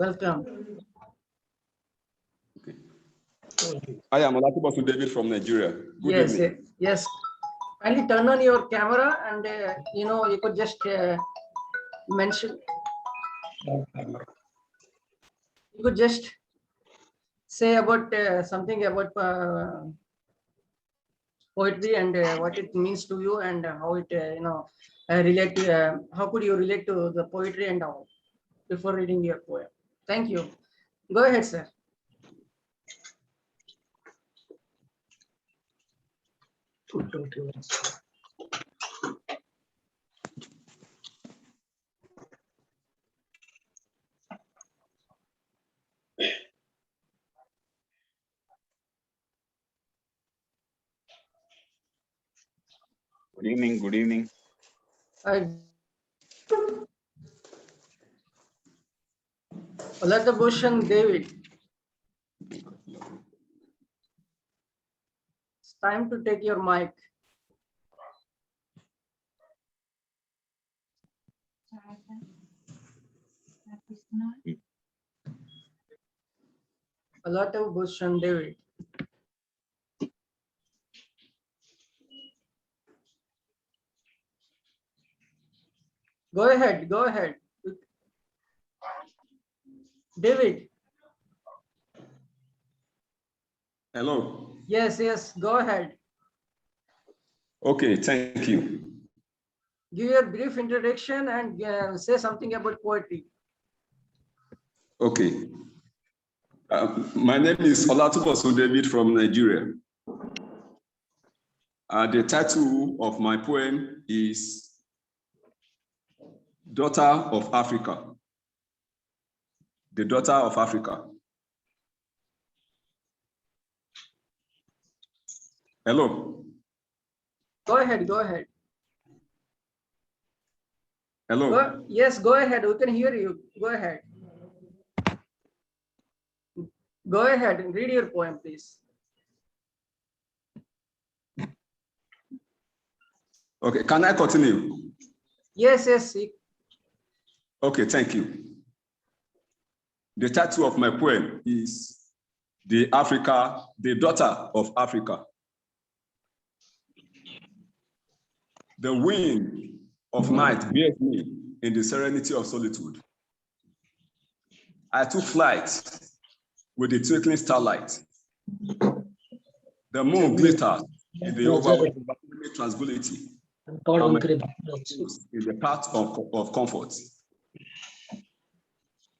Welcome. Okay. I am Olatubosun David from Nigeria. Good evening. Yes. Kindly turn on your camera and you could just mention. You could just say about something about poetry and what it means to you and how it relate to, how could you relate to the poetry and how before reading your poem. Thank you. Go ahead, sir. Good evening. Good evening. Olatubosun David. It's time to take your mic. Olatubosun David. Go ahead. David. Hello. Yes, go ahead. Okay, thank you. Give your brief introduction and say something about poetry. Okay. My name is Olatubosun David from Nigeria. The title of my poem is Daughter of Africa. The Daughter of Africa. Hello. Go ahead. Hello. Yes, go ahead. We can hear you. Go ahead. Go ahead and read your poem, please. Okay, can I continue? Yes. Okay, thank you. The title of my poem is The Daughter of Africa. The wind of night bears me in the serenity of solitude. I took flight with the twinkling starlight. The moon glitters in the overwhelming tranquility. In the path of comfort.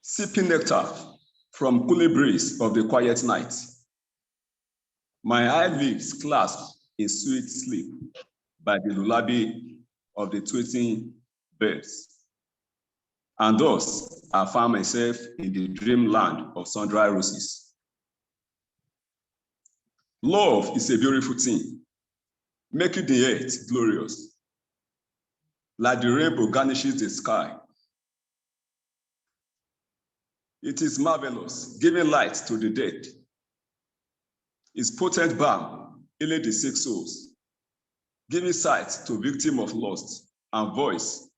Sipping nectar from cooling breeze of the quiet night. My eyelids clasped in sweet sleep by the lullaby of the tweeting birds. And thus, I found myself in the dreamland of sundry roses. Love is a beautiful thing, making the earth glorious. Like the rainbow garnishes the sky. It is marvelous, giving light to the dead. Its potent balm healing the sick souls, giving sight to victims of lust and voice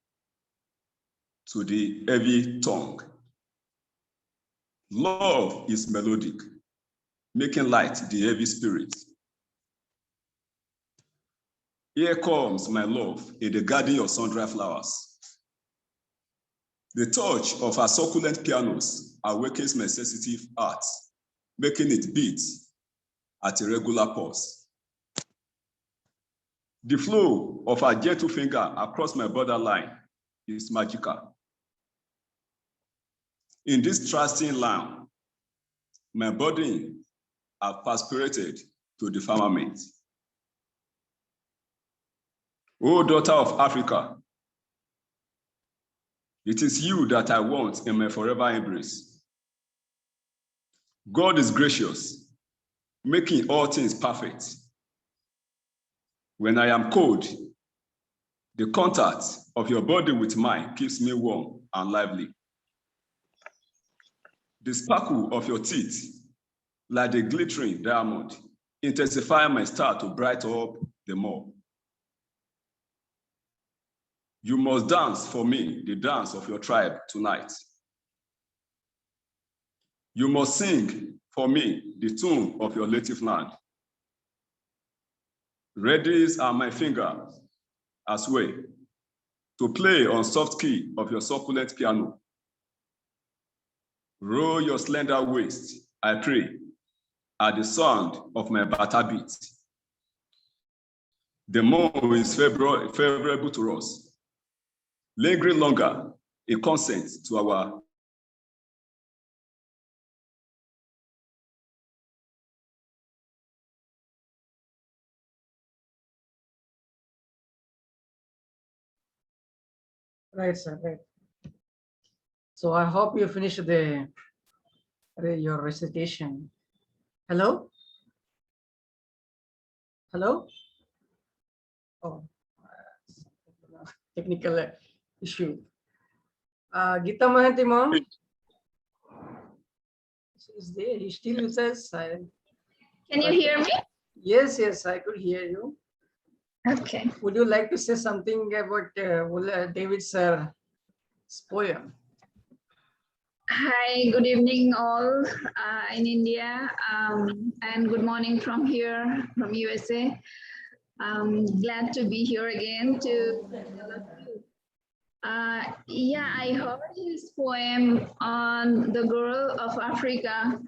to the heavy tongue. Love is melodic, making light the heavy spirit. Here comes my love in the garden of sundry flowers. The touch of her succulent pianos awakens my sensitive heart, making it beat at a regular pulse. The flow of her gentle finger across my borderline is magical. In this trusting land, my body has perspirated to the firmament. O daughter of Africa, it is you that I want in my forever embrace. God is gracious, making all things perfect. When I am cold, the contact of your body with mine keeps me warm and lively. The sparkle of your teeth, like the glittering diamond, intensify my star to brighten up the more. You must dance for me the dance of your tribe tonight. You must sing for me the tune of your native land. Ready are my fingers as well to play on soft key of your succulent piano. Roll your slender waist, I pray, at the sound of my bata beat. The moon is favorable to us. Lingering longer, a consent to our Right, sir. Right. So I hope you finished your recitation. Hello? Hello? Oh, technical issue. Gita Mahanti, mom? She's there. He's still with us. Can you hear me? Yes, yes, I could hear you. Okay. Would you like to say something about David's poem? Hi, good evening all in India, and good morning from here, from USA. Glad to be here again to tell us you. Yeah, I heard his poem on the girl of Africa.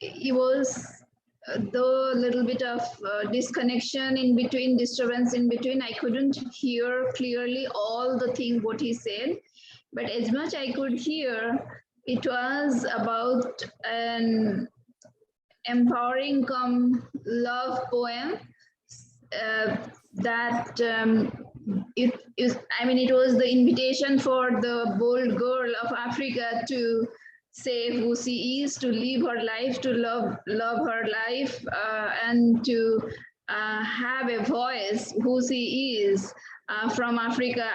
It was though a little bit of disconnection in between, disturbance in between. I couldn't hear clearly all the thing what he said, but as much I could hear, it was about an empowering come love poem that it is, I mean, it was the invitation for the bold girl of Africa to say who she is, to live her life, to love her life, and to have a voice who she is from Africa.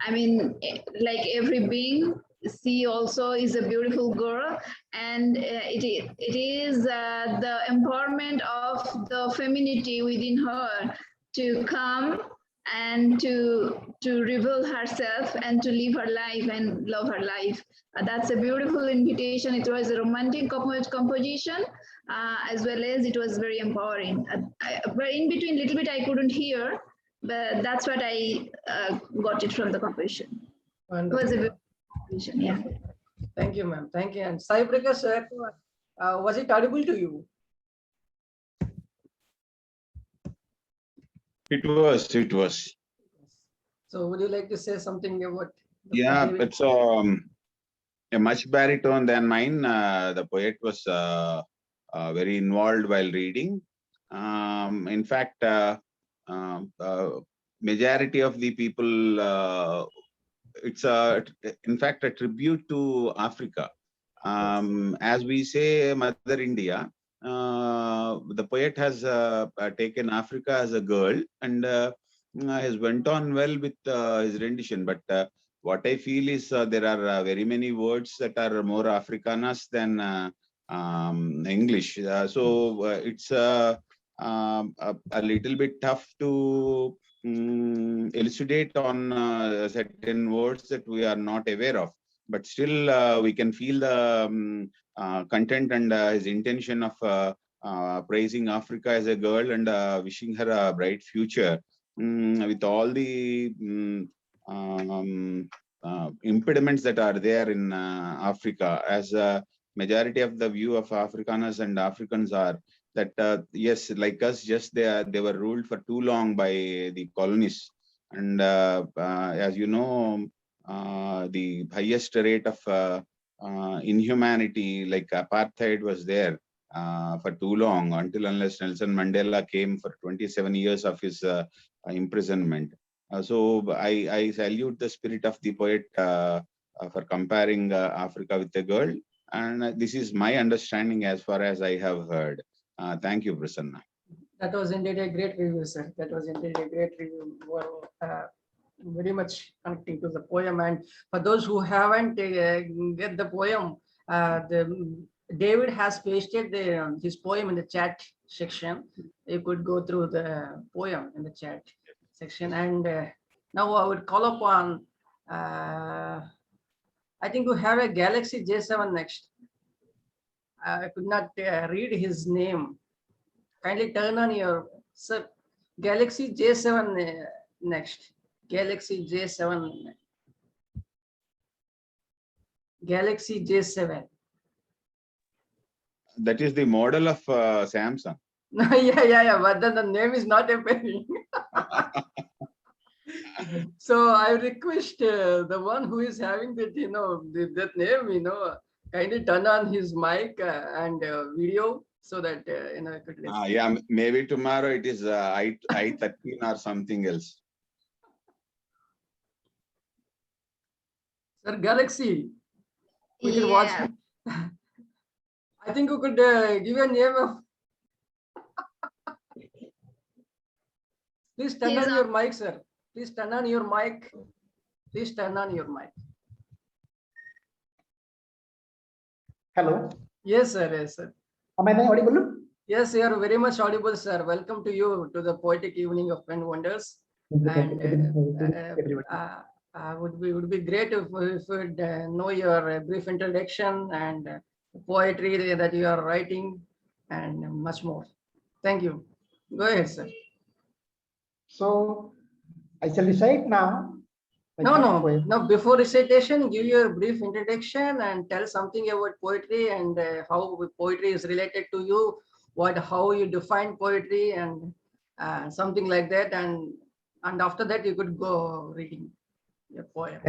I mean, like every being, she also is a beautiful girl, and it is the empowerment of the femininity within her to come and to reveal herself and to live her life and love her life. That's a beautiful invitation. It was a romantic composition, as well as it was very empowering. But in between, little bit I couldn't hear, but that's what I got it from the composition. It was a beautiful composition, yeah. Thank you, ma'am. Thank you. And Sai Prakash, sir, was it audible to you? It was. So would you like to say something about? Yeah, David? it's a much baritone than mine. The poet was very involved while reading. In fact, majority of the people, it's in fact a tribute to Africa. As we say, Mother India, the poet has taken Africa as a girl and has went on well with his rendition. But what I feel is there are very many words that are more Africanas than English. So it's a little bit tough to elucidate on certain words that we are not aware of. But still, we can feel the content and his intention of praising Africa as a girl and wishing her a bright future. With all the impediments that are there in Africa, as a majority of the view of Afrikaners and Africans are that yes, like us, just they were ruled for too long by the colonists, and as you know, the highest rate of inhumanity, like apartheid, was there for too long, until unless Nelson Mandela came for 27 years of his imprisonment. So I salute the spirit of the poet for comparing Africa with a girl, and this is my understanding as far as I have heard. Thank you, Prasanna. That was indeed a great review, sir. That was indeed a great review. Well, very much connecting to the poem. And for those who haven't get the poem, David has pasted his poem in the chat section. You could go through the poem in the chat section. And now I would call upon, I think we have a Galaxy J7 next. I could not read his name. Kindly turn on your, sir, Galaxy J7 next. Galaxy J7. Galaxy J7. That is the model of Samsung. Yeah, but then the name is not appearing. So I request the one who is having that, that name, kindly turn on his mic and video so that, I could listen. Yeah, maybe tomorrow it is I13 or something else. Sir, Galaxy, we can watch. Yeah. I think you could give a name of. Please turn He's on your mic, sir. Please turn on your mic. Please turn on your mic. Hello, Yes, sir. Yes, sir. am I audible? Yes, you are very much audible, sir. Welcome to you to the Poetic Evening of Pen Wonders. And would be great if would know your brief introduction and poetry that you are writing and much more. Thank you. Go ahead, sir. So I shall recite now. my No, first no, poem. no. Before recitation, give your brief introduction and tell something about poetry and how poetry is related to you. How you define poetry and something like that. And after that, you could go reading your poem.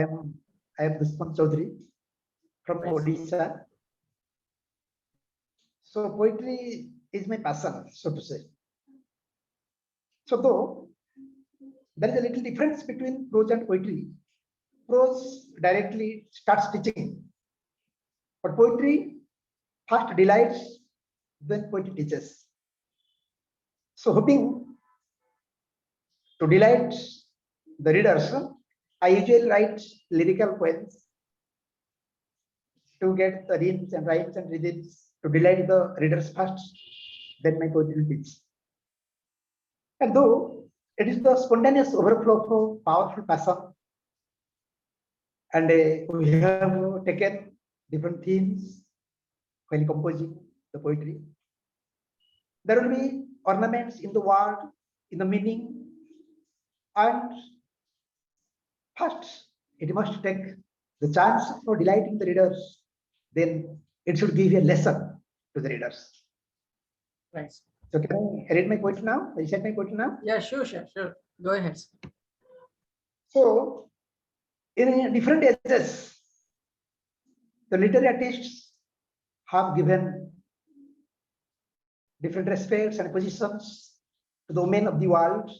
I am Dushman Chaudhary from Right. Odisha. So poetry is my passion, so to say. So though there is a little difference between prose and poetry. Prose directly starts teaching, but poetry first delights, then poetry teaches. So hoping to delight the readers, I usually write lyrical poems to get the rhymes and rhymes and rhythms to delight the readers first, then my poetry will teach. And though it is the spontaneous overflow of powerful passion, and we have taken different themes while composing the poetry, there will be ornaments in the word, in the meaning, and first it must take the chance for delighting the readers, then it should give a lesson to the readers. Right. So can I read my poetry now? Recite my poetry now? Yeah, sure. Go ahead. So in different ages, the literary artists have given different respects and positions to the women of the world,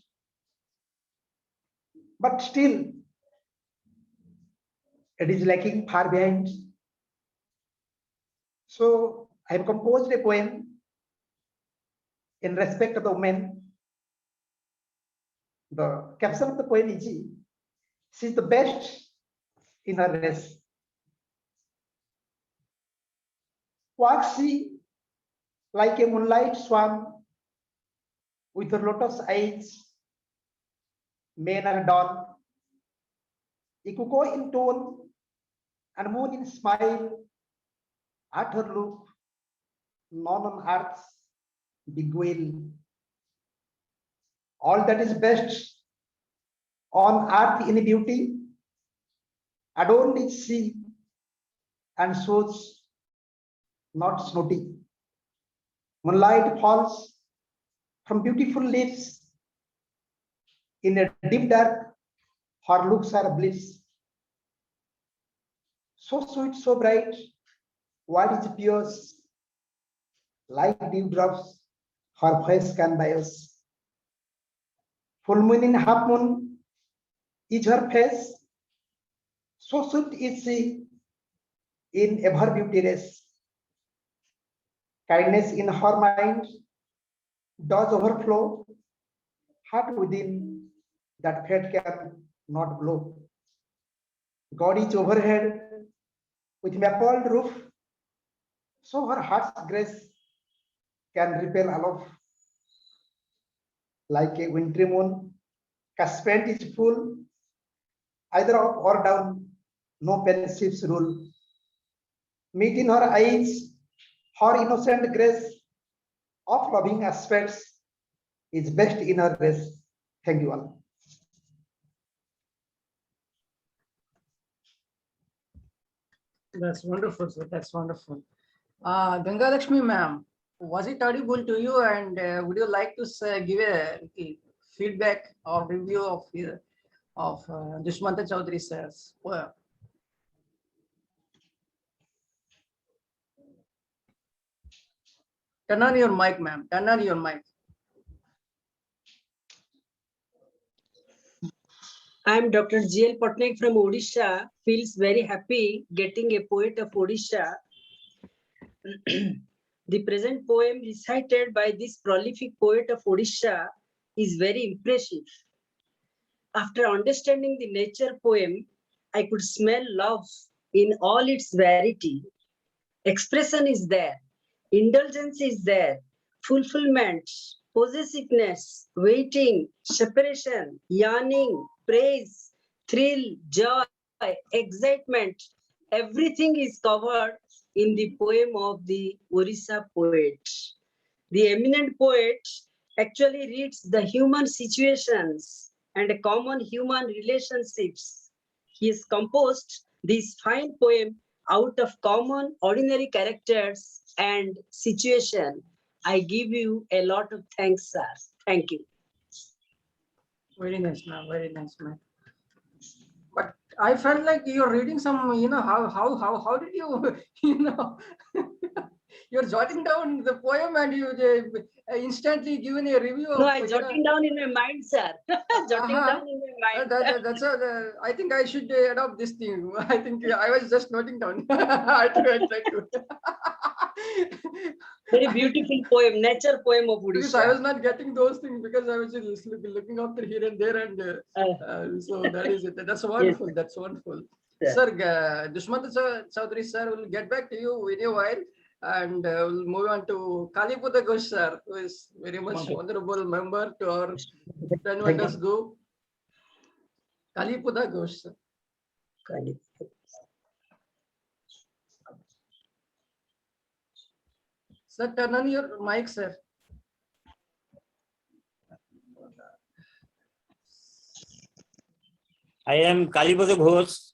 but still it is lacking far behind. So I have composed a poem in respect of the women. The caption of the poem is, she is the best in her race. Walks she like a moonlight swan with her lotus eyes, men are dawn, a cuckoo in tone and moon in smile. At her look, none on earth beguile. All that is best on earth in beauty, adorned is she, and shows not snooty. Moonlight falls from beautiful lips. In a deep dark, her looks are bliss. So sweet, so bright, what is pures, like dewdrops, her face can buy us. Full moon in half moon is her face, so sweet is she in ever beauty race. Kindness in her mind does overflow, heart within that fate can not blow. God is overhead with mapled roof, so her heart's grace can repel aloft. Like a wintry moon, Caspent is full, either up or down, no pensives rule. Meet in her eyes, her innocent grace of loving aspects is best in her race. Thank you all. That's wonderful, sir. That's wonderful. Ganga Lakshmi ma'am, was it audible to you? And would you like to give a feedback or review of Dushmanta Chaudhary sir's poem? Turn on your mic, ma'am. Turn on your mic. I'm Dr. G.L. Patnaik from Odisha. Feels very happy getting a poet of Odisha. The present poem recited by this prolific poet of Odisha is very impressive. After understanding the nature poem, I could smell love in all its variety. Expression is there, indulgence is there, fulfillment, possessiveness, waiting, separation, yearning, praise, thrill, joy, excitement, everything is covered in the poem of the Orissa poet. The eminent poet actually reads the human situations and common human relationships. He has composed this fine poem out of common ordinary characters and situation. I give you a lot of thanks, sir. Thank you. Very nice, ma'am. Very nice, ma'am. But I felt like you're reading some, how did you, you're jotting down the poem and you instantly given a review No, of, I'm jotting down in my mind, sir. Jotting down in my mind. that's I think I should adopt this thing. I think I was just noting down. I tried to. Very beautiful poem, nature poem of Because I Odisha. was not getting those things because I was just looking after here and there, and so that is it. That's wonderful. Yes. That's wonderful. Yeah. Sir, Dushmanta Chaudhary sir will get back to you in a while, and we'll move on to Kalipuda Ghosh sir, who is very much honorable member to our 10 Wonders Group. Kalipuda Ghosh sir. Sir, turn on your mic, sir. I am Kalipada Ghosh.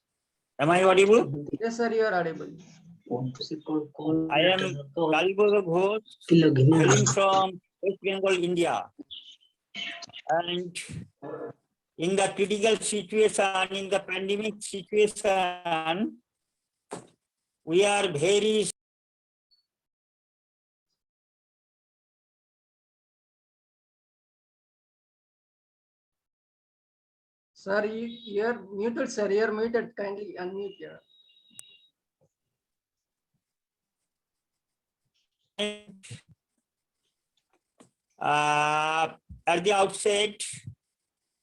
Am I audible? Yes, sir, you are audible. I am Kalipada Ghosh, hailing from West Bengal, India. And in the critical situation, in the pandemic situation, we are very Sir, you're muted, sir. You're muted. Kindly unmute here. at the outset,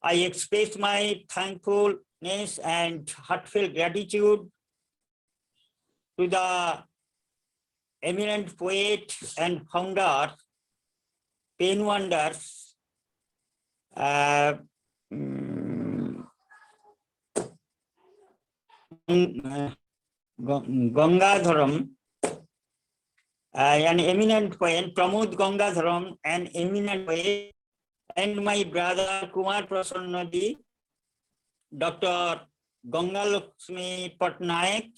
I express my thankfulness and heartfelt gratitude to the eminent poet and founder, Pen Wonders, Gangadharam, an eminent poet, Pramod Gangadharam, an eminent poet, and my brother Kkumar Prasanna, Dr. Gangalakshmi Patnaik,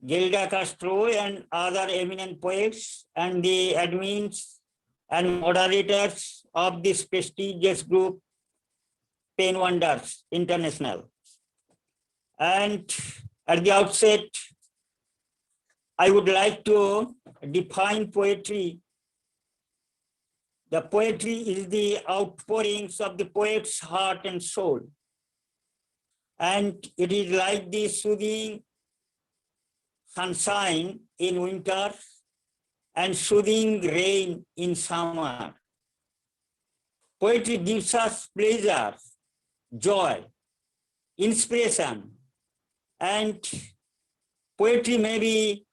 Gilda Castro, and other eminent poets, and the admins and moderators of this prestigious group, Pen Wonders International. And at the outset, I would like to define poetry. The poetry is the outpourings of the poet's heart and soul. And it is like the soothing sunshine in winter and soothing rain in summer. Poetry gives us pleasure, joy, inspiration, and poetry may be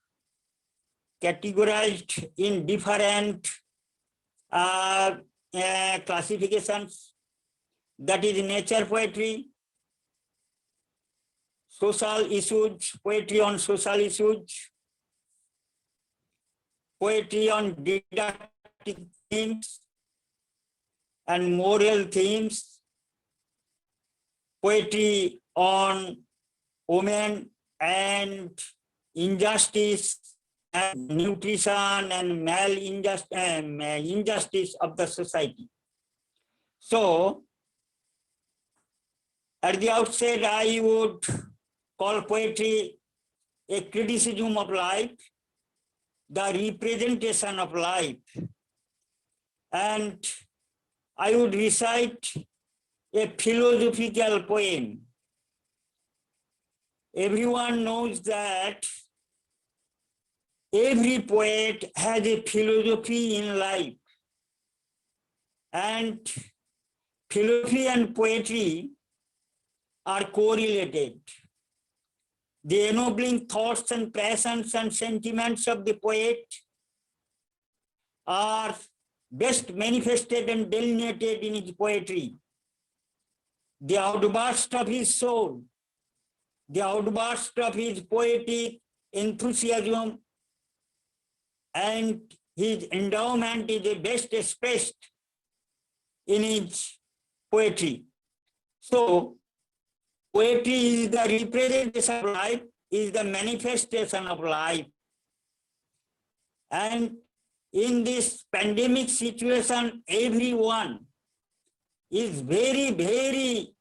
categorized in different classifications. That is nature poetry, social issues, poetry on social issues, poetry on didactic themes and moral themes, poetry on women and injustice and nutrition and injustice of the society. So, at the outset, I would call poetry a criticism of life, the representation of life. And I would recite a philosophical poem. Everyone knows that every poet has a philosophy in life. And philosophy and poetry are correlated. The ennobling thoughts and passions and sentiments of the poet are best manifested and delineated in his poetry. The outburst of his soul, the outburst of his poetic enthusiasm and his endowment is best expressed in his poetry. So, poetry is the representation of life, is the manifestation of life. And in this pandemic situation, everyone is very, very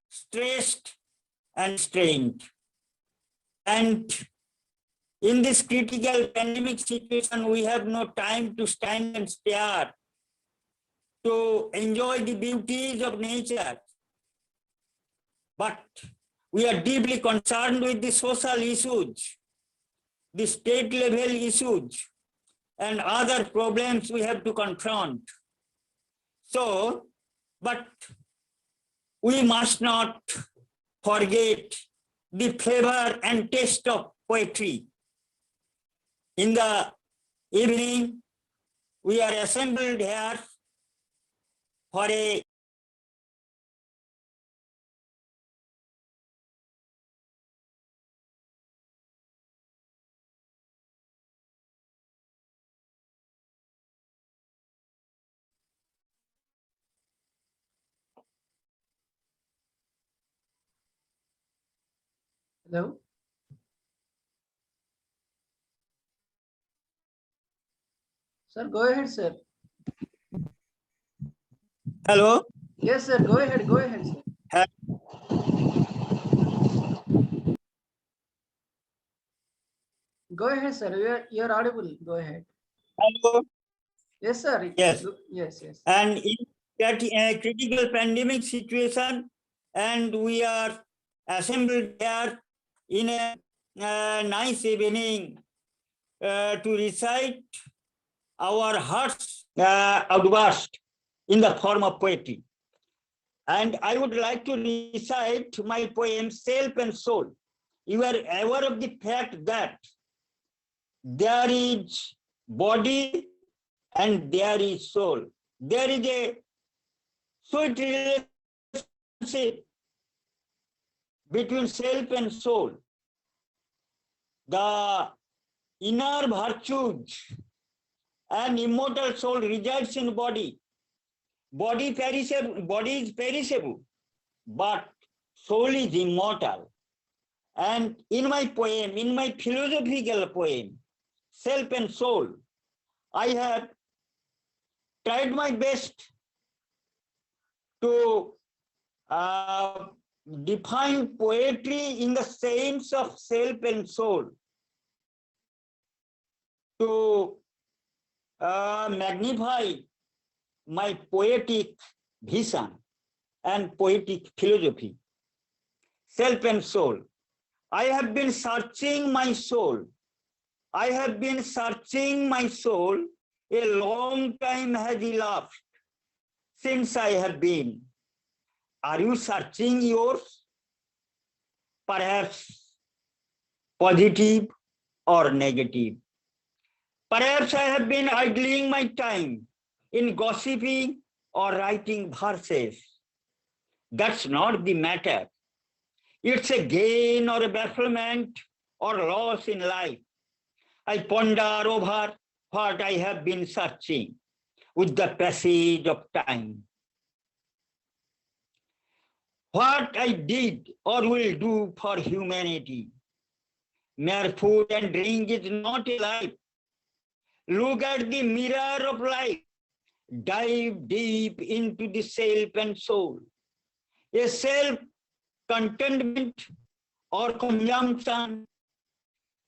stressed and strained. And in this critical pandemic situation, we have no time to stand and stare, to enjoy the beauties of nature. But we are deeply concerned with the social issues, the state level issues, and other problems we have to confront. So, but we must not forget the flavor and taste of poetry. In the evening, we are assembled here for a Hello? Sir, go ahead, sir. hello. Yes, sir, go ahead, sir. Go ahead, sir. You're audible. Go ahead. Hello. Yes, sir. Yes. Yes. And in that critical pandemic situation, and we are assembled here in a nice evening to recite our heart's outburst in the form of poetry. And I would like to recite my poem, Self and Soul. You are aware of the fact that there is body and there is soul. There is a sweet relationship between self and soul. The inner virtues and immortal soul resides in body. Body is perishable, but soul is immortal. And in my poem, in my philosophical poem, Self and Soul, I have tried my best to define poetry in the sense of self and soul, to magnify my poetic vision and poetic philosophy. Self and soul. I have been searching my soul. I have been searching my soul. A long time has elapsed since I have been. Are you searching yours? Perhaps positive or negative. Perhaps I have been idling my time in gossiping or writing verses. That's not the matter. It's a gain or a bafflement or loss in life. I ponder over what I have been searching with the passage of time. What I did or will do for humanity. Mere food and drink is not a life. Look at the mirror of life. Dive deep into the self and soul. A self-contentment or consumption,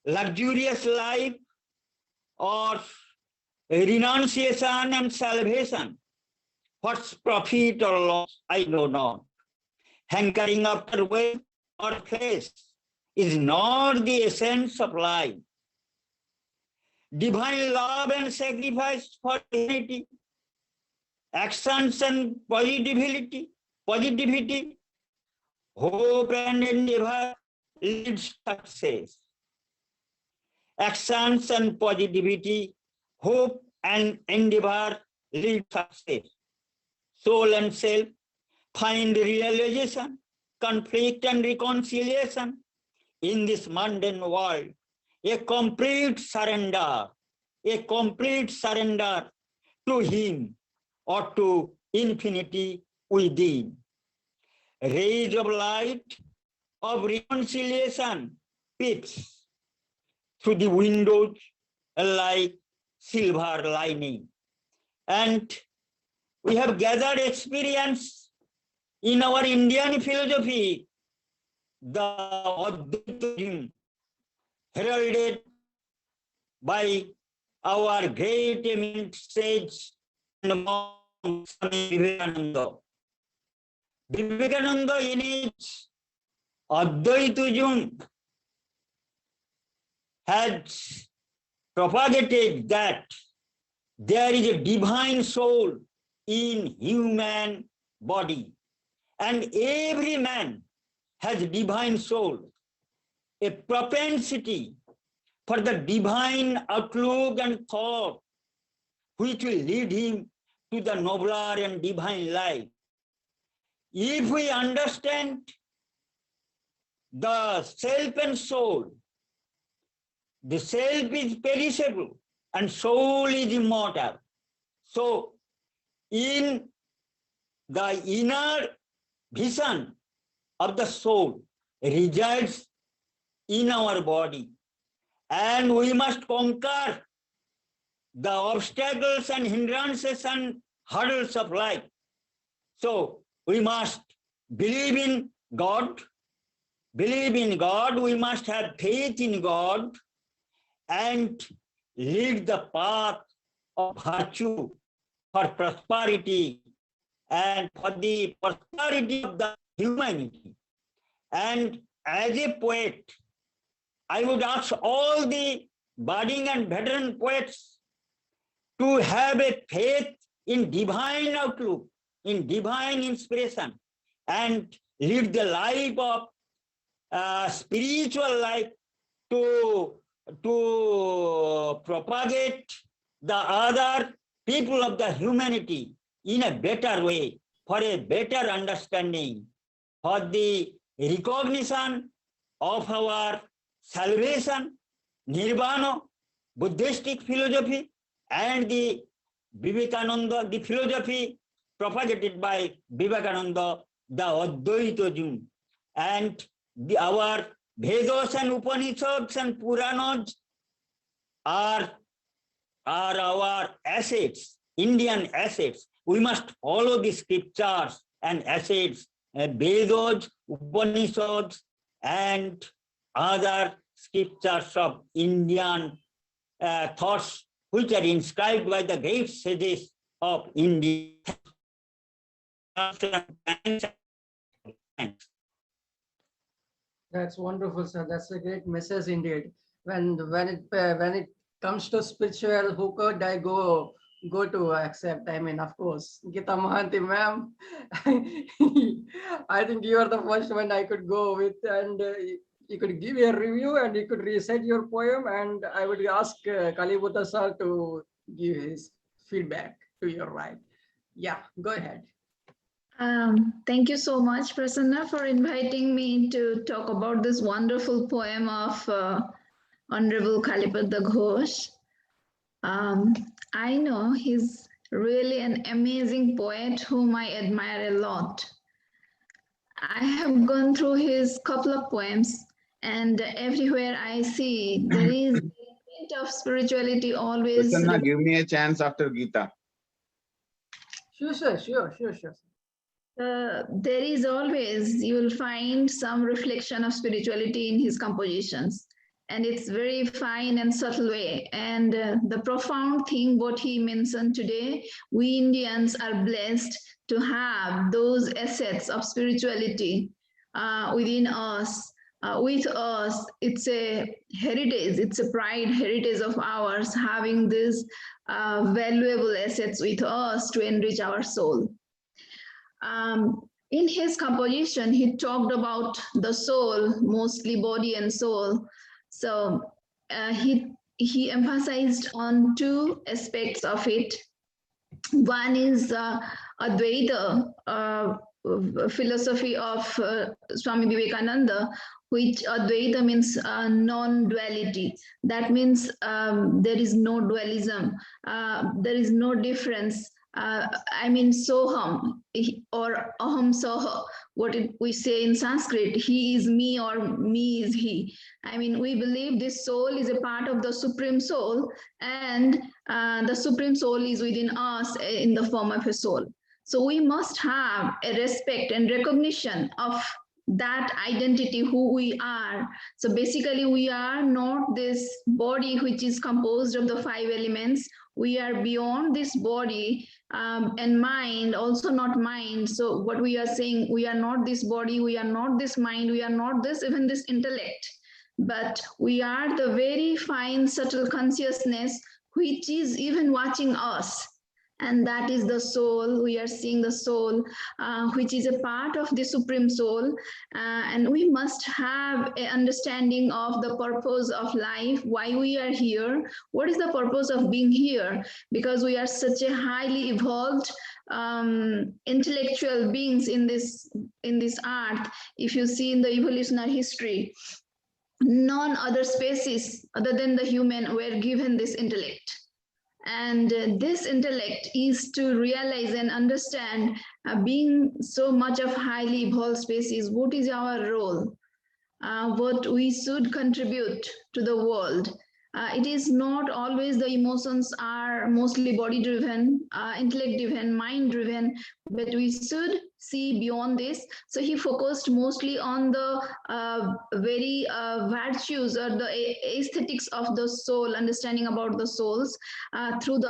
luxurious life or renunciation and salvation. What's profit or loss, I know not. Hankering after wealth or flesh is not the essence of life. Divine love and sacrifice for humanity, actions and positivity, hope and endeavor leads success. Actions and positivity, hope and endeavor lead success. Soul and self find realization, conflict and reconciliation in this mundane world. A complete surrender to Him or to infinity within. Rays of light of reconciliation peeps through the windows like silver lining. And we have gathered experience in our Indian philosophy, the Advaita heralded by our great eminent sage and monk Swami Vivekananda. Vivekananda in his Advaita had propagated that there is a divine soul in human body, and every man has a divine soul, a propensity for the divine outlook and thought, which will lead him to the nobler and divine life. If we understand the self and soul, the self is perishable and soul is immortal. So, in the inner vision of the soul resides in our body, and we must conquer the obstacles and hindrances and hurdles of life. So we must believe in God, we must have faith in God and lead the path of virtue for prosperity and for the prosperity of the humanity. And as a poet, I would ask all the budding and veteran poets to have a faith in divine outlook, in divine inspiration, and live the life of spiritual life to propagate the other people of the humanity in a better way, for a better understanding, for the recognition of our salvation, nirvana, Buddhistic philosophy, and the Vivekananda, the philosophy propagated by Vivekananda, the Advaita, and our Vedas and Upanishads and Puranas are our assets, Indian assets. We must follow the scriptures and assets, Vedas, Upanishads, and other scriptures of Indian thoughts, which are inscribed by the great sages of India. That's wonderful, sir. That's a great message indeed. When it comes to spiritual, who could I go to accept? I mean, of course, Gita Mahanti, ma'am. I think you are the first one I could go with, and you could give a review and you could recite your poem, and I would ask Kalibutta sir to give his feedback to your right. Yeah, go ahead. Thank you so much, Prasanna, for inviting me to talk about this wonderful poem of Honorable Kalibutta Ghosh. I know he's really an amazing poet whom I admire a lot. I have gone through his couple of poems, and everywhere I see there is a hint of spirituality always. Prasanna, give me a chance after Gita. Sure, sure. There is always, you will find some reflection of spirituality in his compositions. And it's very fine and subtle way. And the profound thing what he mentioned today, we Indians are blessed to have those assets of spirituality within us. With us, it's a heritage, it's a pride heritage of ours, having these valuable assets with us to enrich our soul. In his composition, he talked about the soul, mostly body and soul. So he emphasized on two aspects of it. One is Advaita philosophy of Swami Vivekananda, which Advaita means non-duality. That means there is no dualism, there is no difference. I mean, soham or aham soha, what we say in Sanskrit, he is me or me is he. I mean, we believe this soul is a part of the Supreme Soul, and the Supreme Soul is within us in the form of a soul. So we must have a respect and recognition of that identity, who we are. So basically, we are not this body which is composed of the 5 elements. We are beyond this body, and mind, also not mind. So what we are saying, we are not this body, we are not this mind, we are not this, even this intellect, but we are the very fine, subtle consciousness which is even watching us. And that is the soul. We are seeing the soul, which is a part of the Supreme Soul. And we must have an understanding of the purpose of life, why we are here, what is the purpose of being here, because we are such a highly evolved intellectual beings in this earth. If you see in the evolutionary history, none other species other than the human were given this intellect. And this intellect is to realize and understand, being so much of highly evolved species, what is our role, what we should contribute to the world. It is not always the emotions are mostly body driven, intellect driven, mind driven, but we should see beyond this. So he focused mostly on the very virtues or the aesthetics of the soul, understanding about the souls through the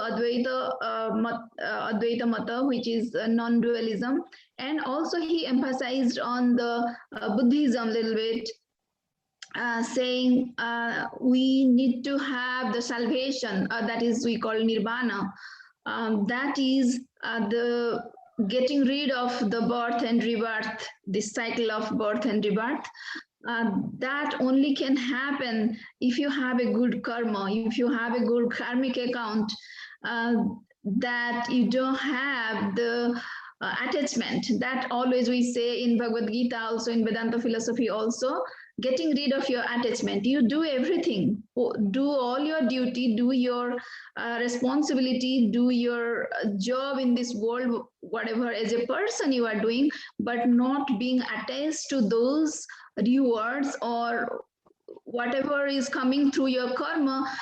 Advaita Mata, which is non-dualism. And also he emphasized on the Buddhism a little bit, saying we need to have the salvation, that is we call nirvana. That is the getting rid of the birth and rebirth, this cycle of birth and rebirth. That only can happen if you have a good karma, if you have a good karmic account, that you don't have the attachment. That always we say in Bhagavad Gita, also in Vedanta philosophy also, getting rid of your attachment. You do everything, do all your duty, do your responsibility, do your job in this world, whatever as a person you are doing, but not being attached to those rewards or whatever is coming through your karma.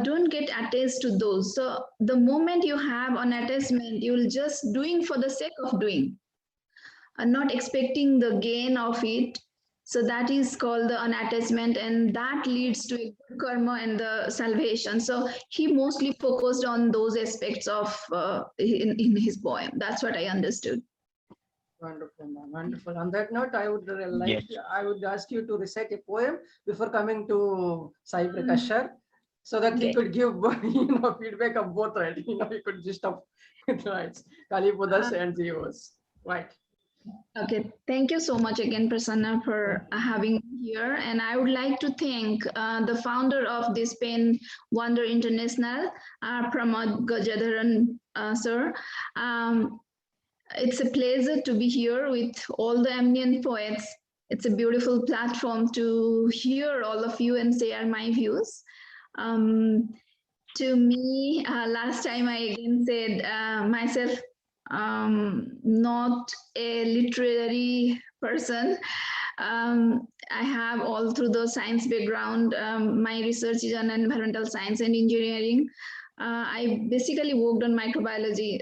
Don't get attached to those. So the moment you have an attachment, you'll just doing for the sake of doing, and not expecting the gain of it. So that is called the unattachment, and that leads to a good karma and the salvation. So he mostly focused on those aspects of in his poem. That's what I understood. Wonderful, ma'am. Wonderful. On that note, I would I would ask you to recite a poem before coming to Sai Prakashar, so that he could give feedback of both, right? He could just of right, Kalipudas and Zeus, right? Okay, thank you so much again, Prasanna, for having me here. And I would like to thank the founder of this Pen Wonder International, Pramod Gajadharan, sir. It's a pleasure to be here with all the eminent poets. It's a beautiful platform to hear all of you and share my views. To me, last time I again said myself, not a literary person. I have all through the science background. My research is on environmental science and engineering. I basically worked on microbiology,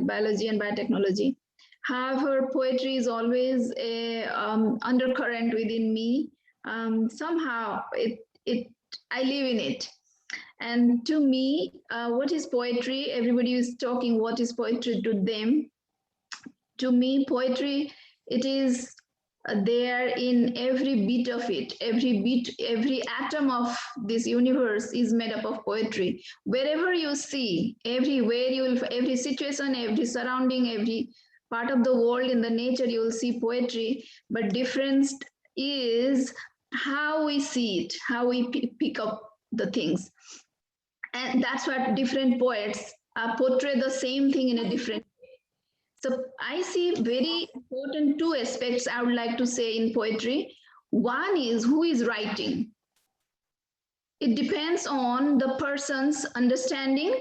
biology and biotechnology. However, poetry is always a undercurrent within me. Somehow, I live in it. And to me, what is poetry? Everybody is talking what is poetry to them. To me, poetry, it is there in every bit of it. Every atom of this universe is made up of poetry. Wherever you see, everywhere you will, every situation, every surrounding, every part of the world in the nature, you will see poetry. But difference is how we see it, how we pick up the things. And that's what different poets portray the same thing in a different way. So I see very important two aspects I would like to say in poetry. One is who is writing. It depends on the person's understanding,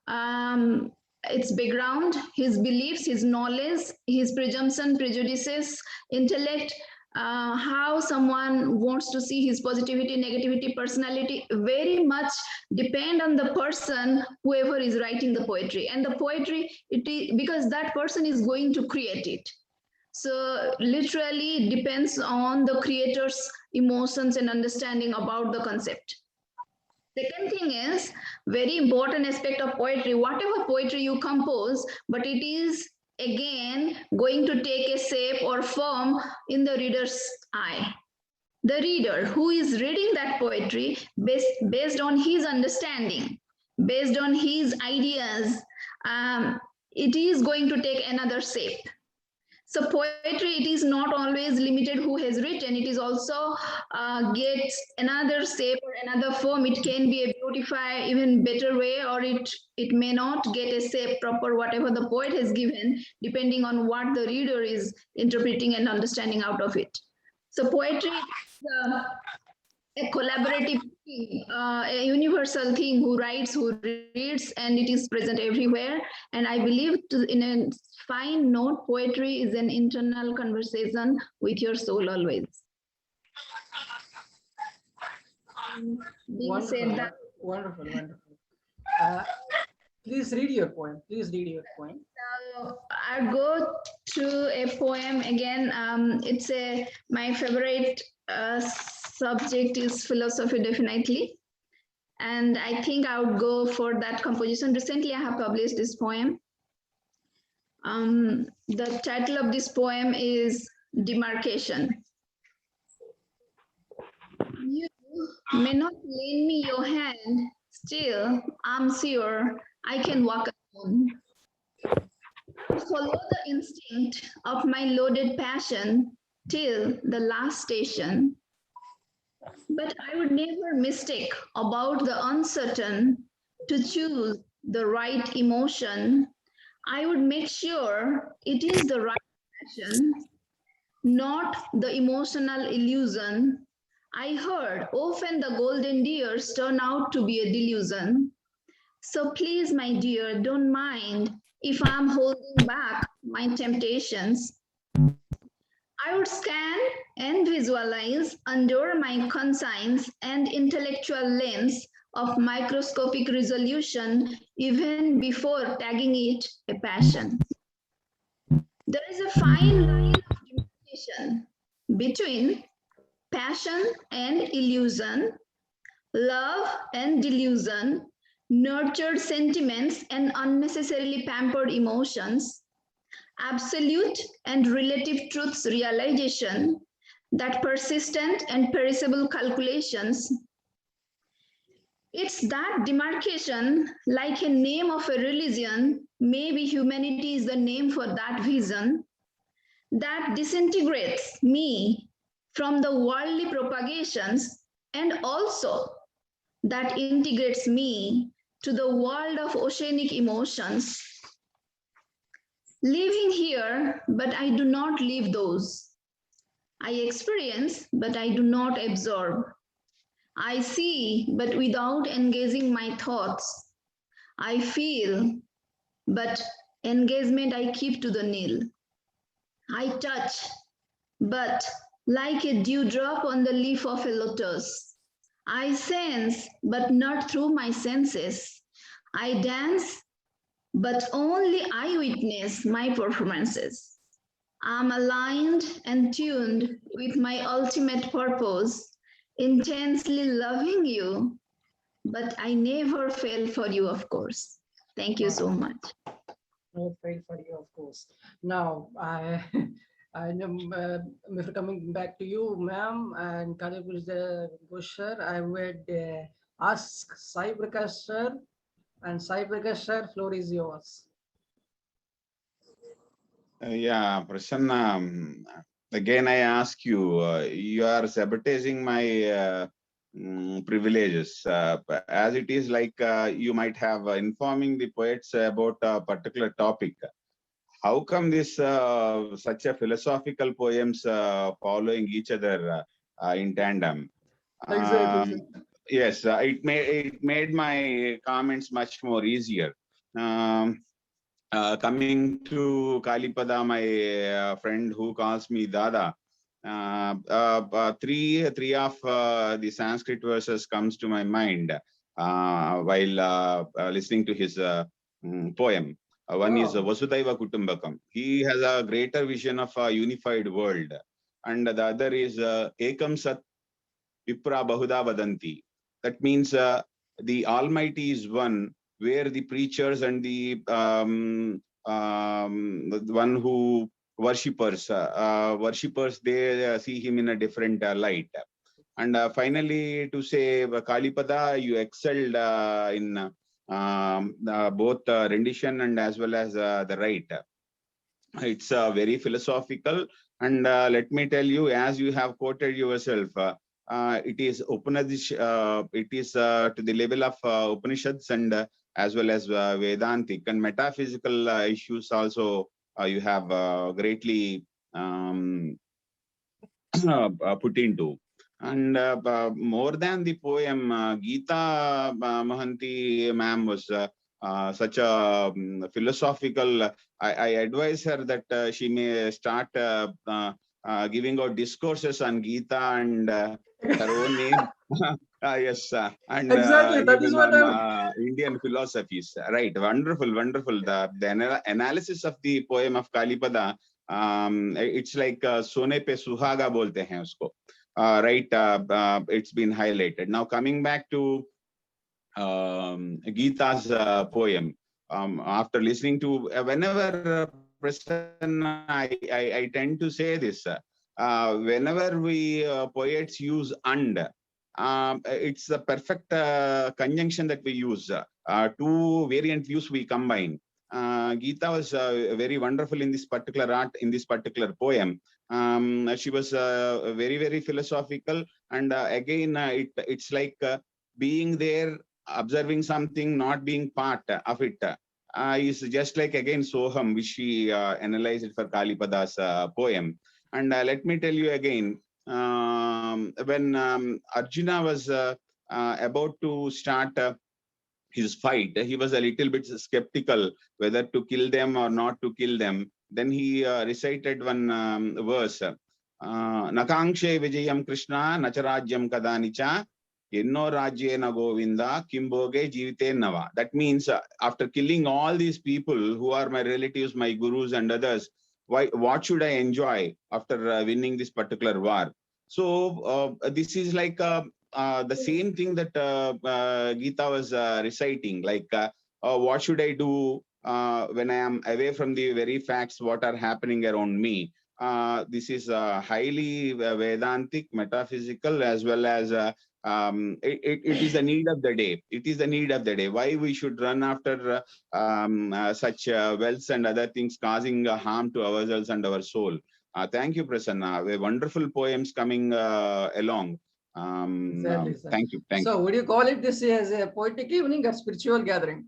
its background, his beliefs, his knowledge, his presumption, prejudices, intellect, how someone wants to see his positivity, negativity, personality, very much depend on the person, whoever is writing the poetry. And the poetry, it is because that person is going to create it. So literally it depends on the creator's emotions and understanding about the concept. Second thing is, very important aspect of poetry, whatever poetry you compose, but it is again going to take a shape or form in the reader's eye. The reader who is reading that poetry based on his understanding, based on his ideas, it is going to take another shape. So poetry, it is not always limited who has written, it is also gets another shape or another form. It can be a beautified, even better way, or it may not get a shape proper, whatever the poet has given, depending on what the reader is interpreting and understanding out of it. So poetry is a collaborative thing, a universal thing, who writes, who reads, and it is present everywhere. And I believe in a fine note, poetry is an internal conversation with your soul always. Wonderful, wonderful, wonderful. Please read your poem. Please read your poem. So I'll go to a poem again. It's my favorite subject is philosophy, definitely. And I think I would go for that composition. Recently, I have published this poem. The title of this poem is Demarcation. You may not lend me your hand, still, I'm sure I can walk alone. Follow the instinct of my loaded passion till the last station. But I would never mistake about the uncertain to choose the right emotion. I would make sure it is the right passion, not the emotional illusion. I heard often the golden deers turn out to be a delusion. So please, my dear, don't mind if I'm holding back my temptations. I would scan and visualize under my conscience and intellectual lens of microscopic resolution even before tagging it a passion. There is a fine line of demarcation between passion and illusion, love and delusion, nurtured sentiments and unnecessarily pampered emotions, absolute and relative truths realization, that persistent and perishable calculations. It's that demarcation, like a name of a religion, maybe humanity is the name for that vision, that disintegrates me from the worldly propagations, and also that integrates me to the world of oceanic emotions. Living here, but I do not live those. I experience, but I do not absorb. I see, but without engaging my thoughts. I feel, but engagement I keep to the nil. I touch, but like a dewdrop on the leaf of a lotus. I sense, but not through my senses. I dance, but only I witness my performances. I'm aligned and tuned with my ultimate purpose, intensely loving you, but I never fell for you, of course. Thank you so much. No fail for you, of course. Now, I am before coming back to you, ma'am, and Bush sir, I would ask Sai Prakash sir, and Sai Prakash sir, floor is yours. Yeah, Prasanna, again, I ask you, you are sabotaging my privileges. As it is like you might have informing the poets about a particular topic. How come this such a philosophical poems following each other in tandem? Exactly. Yes, it made my comments much more easier. Coming to Kalipada, my friend who calls me Dada, three of the Sanskrit verses comes to my mind while listening to his poem. One is Vasudhaiva Kutumbakam. He has a greater vision of a unified world. And the other is Ekam Sat Vipra Bahuda Vadanti. That means the Almighty is one, where the preachers and the one who worshippers, they see him in a different light. And finally, to say, Kalipada, you excelled in both rendition and as well as the right. It's very philosophical. And let me tell you, as you have quoted yourself, it is it is to the level of Upanishads and as well as Vedantic and metaphysical issues also you have greatly put into. And more than the poem, Geeta Mahanti ma'am was such a philosophical. I advise her that she may start giving out discourses on Geeta and her own name. Yes, and Exactly, that is even what on Indian philosophies. Right, wonderful, wonderful. The analysis of the poem of Kalipada, it's like Sone pe Suhaga bolte hain usko. Right, it's been highlighted. Now coming back to Geeta's poem, after listening to whenever I tend to say this, whenever we poets use and, it's the perfect conjunction that we use. Two variant views we combine. Geeta was very wonderful in this particular art, in this particular poem. She was very, very philosophical. And again, it's like being there, observing something, not being part of it. Is just like again Soham, which she analyzed for Kalipada's poem. And let me tell you again, when Arjuna was about to start his fight, he was a little bit skeptical whether to kill them or not to kill them. Then he recited one verse, Nakangshe Vijayam Krishna, Nacharajyam Kadanicha, Yenno Rajyena Govinda, Kimboge Jivite Nava. That means after killing all these people who are my relatives, my gurus and others, what should I enjoy after winning this particular war? So this is like the same thing that Geeta was reciting, like what should I do when I am away from the very facts what are happening around me. This is highly Vedantic, metaphysical, as well as it is the need of the day. It is the need of the day. Why we should run after such wealth and other things causing harm to ourselves and our soul. Thank you, Prasanna. Wonderful poems coming along. exactly, sir. Thank you. Thank So you. would you call it this as a poetic evening or spiritual gathering?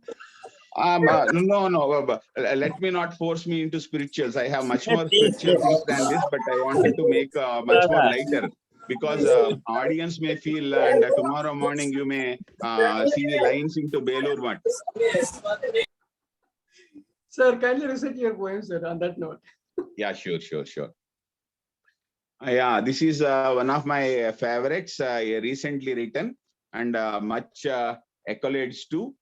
No, let me not force me into spirituals. I have much more spiritual things than this, but I wanted to make much more lighter. because audience may feel and tomorrow morning you may see lines into Belur Mutt. Sir, kindly recite your poem, sir, on that note. Yeah, sure. Yeah, this is one of my favorites, recently written and much accolades too.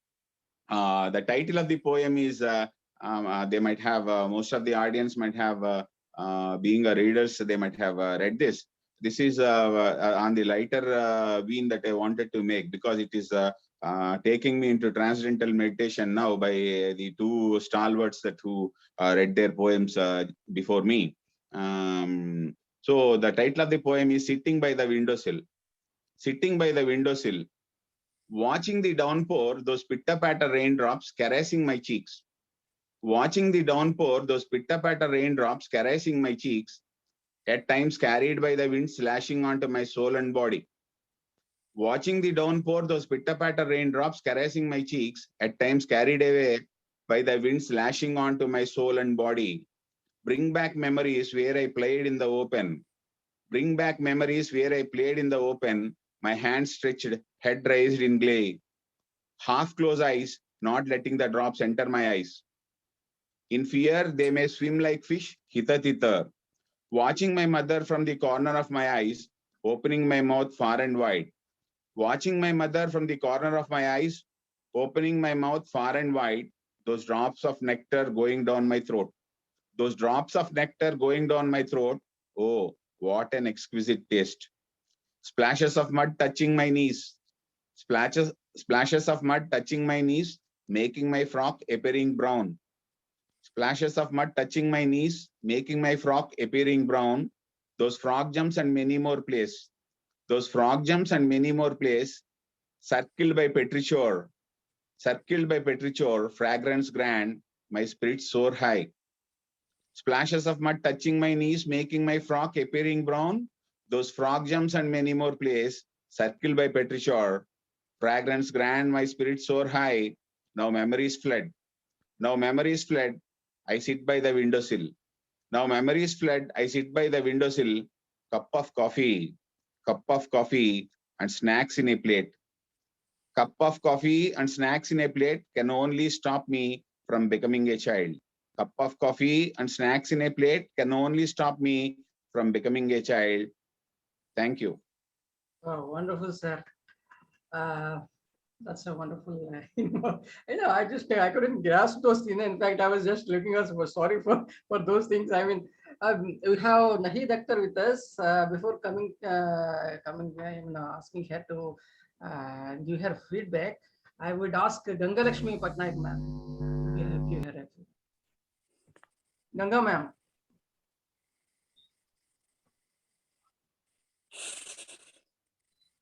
The title of the poem is, they might have, most of the audience might have, being a readers, they might have read this. This is on the lighter vein that I wanted to make, because it is taking me into transcendental meditation now by the two stalwarts that who read their poems before me. So the title of the poem is Sitting by the Windowsill. Sitting by the windowsill, watching the downpour, those pitter-patter raindrops caressing my cheeks. Watching the downpour, those pitter-patter raindrops caressing my cheeks, at times carried by the wind slashing onto my soul and body. Watching the downpour, those pitter-patter raindrops caressing my cheeks, at times carried away by the wind slashing onto my soul and body. Bring back memories where I played in the open. Bring back memories where I played in the open, my hands stretched, head raised in glee. Half-closed eyes, not letting the drops enter my eyes. In fear, they may swim like fish, hither. Watching my mother from the corner of my eyes, opening my mouth far and wide. Watching my mother from the corner of my eyes, opening my mouth far and wide, those drops of nectar going down my throat. Those drops of nectar going down my throat, oh, what an exquisite taste. Splashes of mud touching my knees. Splashes of mud touching my knees, making my frock appearing brown. Splashes of mud touching my knees, making my frock appearing brown. Those frog jumps and many more plays. Those frog jumps and many more plays, circled by petrichor. Circled by petrichor, fragrance grand, my spirit soar high. Splashes of mud touching my knees, making my frock appearing brown. Those frog jumps and many more plays, circled by petrichor. Fragrance grand, my spirit soar high. Now memories fled. Now memories fled. I sit by the windowsill. Now memories fled. I sit by the windowsill. Cup of coffee, and snacks in a plate. Cup of coffee and snacks in a plate can only stop me from becoming a child. Cup of coffee and snacks in a plate can only stop me from becoming a child. Thank you. Oh, wonderful, sir. That's a wonderful, I couldn't grasp those things. In fact, I was just looking us sorry for those things. I mean, we have Nahid Akhtar with us. Before coming, asking her to give her feedback, I would ask Ganga Lakshmi Patnaik ma'am. Give her a Ganga ma'am.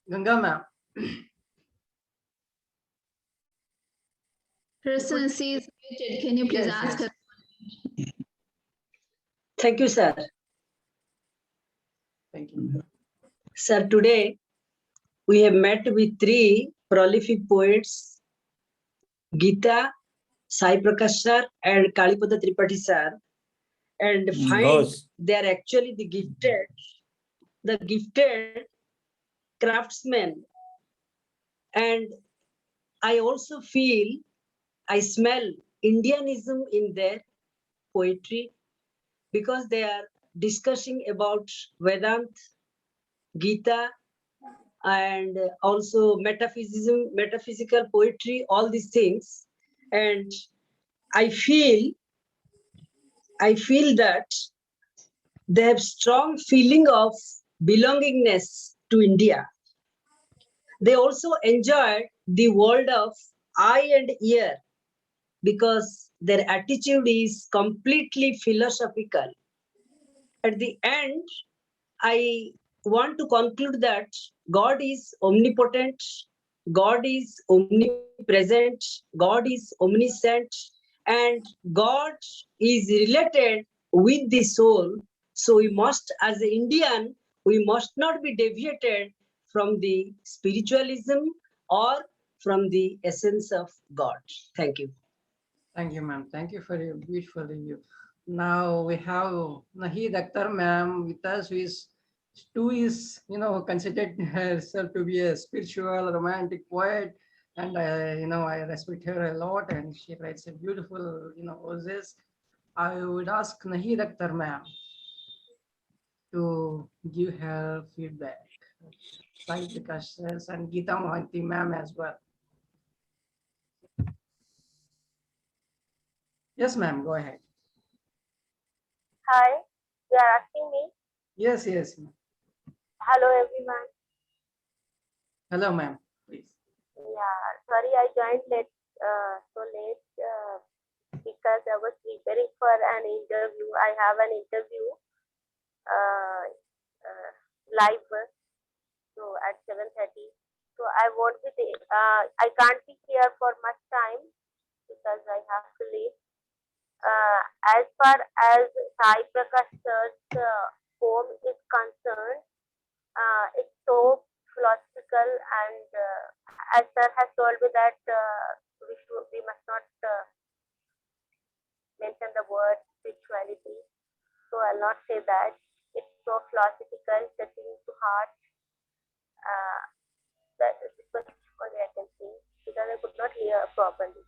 Ganga ma'am. Prasanna, she is muted. Can you please ask her? Thank you, sir. Thank you. Sir, today we have met with three prolific poets, Geeta, Sai Prakash sir, and Kalipada Tripathi sir, and find they are actually the gifted craftsmen. And I also feel, I smell Indianism in their poetry, because they are discussing about Vedanta, Gita, and also metaphysical poetry, all these things. And I feel that they have strong feeling of belongingness to India. They also enjoy the world of eye and ear, because their attitude is completely philosophical. At the end, I want to conclude that God is omnipotent, God is omnipresent, God is omniscient, and God is related with the soul. So we must, as an Indian, we must not be deviated from the spiritualism or from the essence of God. Thank you. Thank you, ma'am. Thank you for your beautiful review. Now we have Nahid Akhtar ma'am with us, who is Stu is, considered herself to be a spiritual, romantic poet, and I respect her a lot, and she writes a beautiful, verses. I would ask Nahid Akhtar ma'am to give her feedback. Sai Prakash says, and Geeta Mohanty ma'am as well. Yes, ma'am, go ahead. Hi, you are asking me? Yes, yes. Ma'am. Hello, everyone. Hello, ma'am, please. Yeah, sorry I joined so late because I was preparing for an interview. I have an interview uh, live, so at 7:30. So I won't be there. I can't be here for much time because I have to leave. As far as Sai Prakash sir's poem is concerned, it's so philosophical, and as sir has told me that we must not mention the word spirituality, so I'll not say that. It's so philosophical, touching to heart. That is only I can say because I could not hear properly.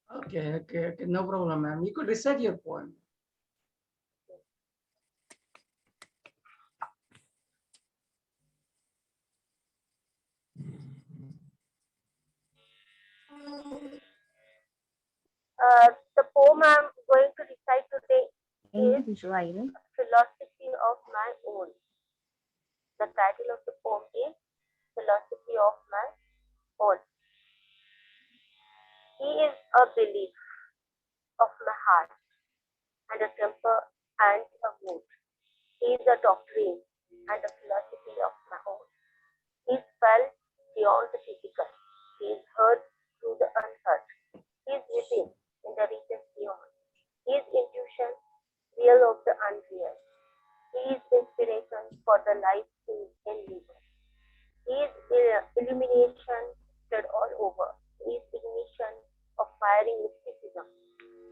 Okay, no problem, ma'am. You could recite your poem. The poem I'm going to recite today is Philosophy of My Own. The title of the poem is Philosophy of My Own. He is a belief of my heart and a temper and a mood. He is a doctrine and a philosophy of my own. He is felt beyond the physical. He is heard through the unheard. He is within in the regions beyond. He is intuition, real of the unreal. He is inspiration for the life in living. He is illumination spread all over. He is ignition of firing mysticism.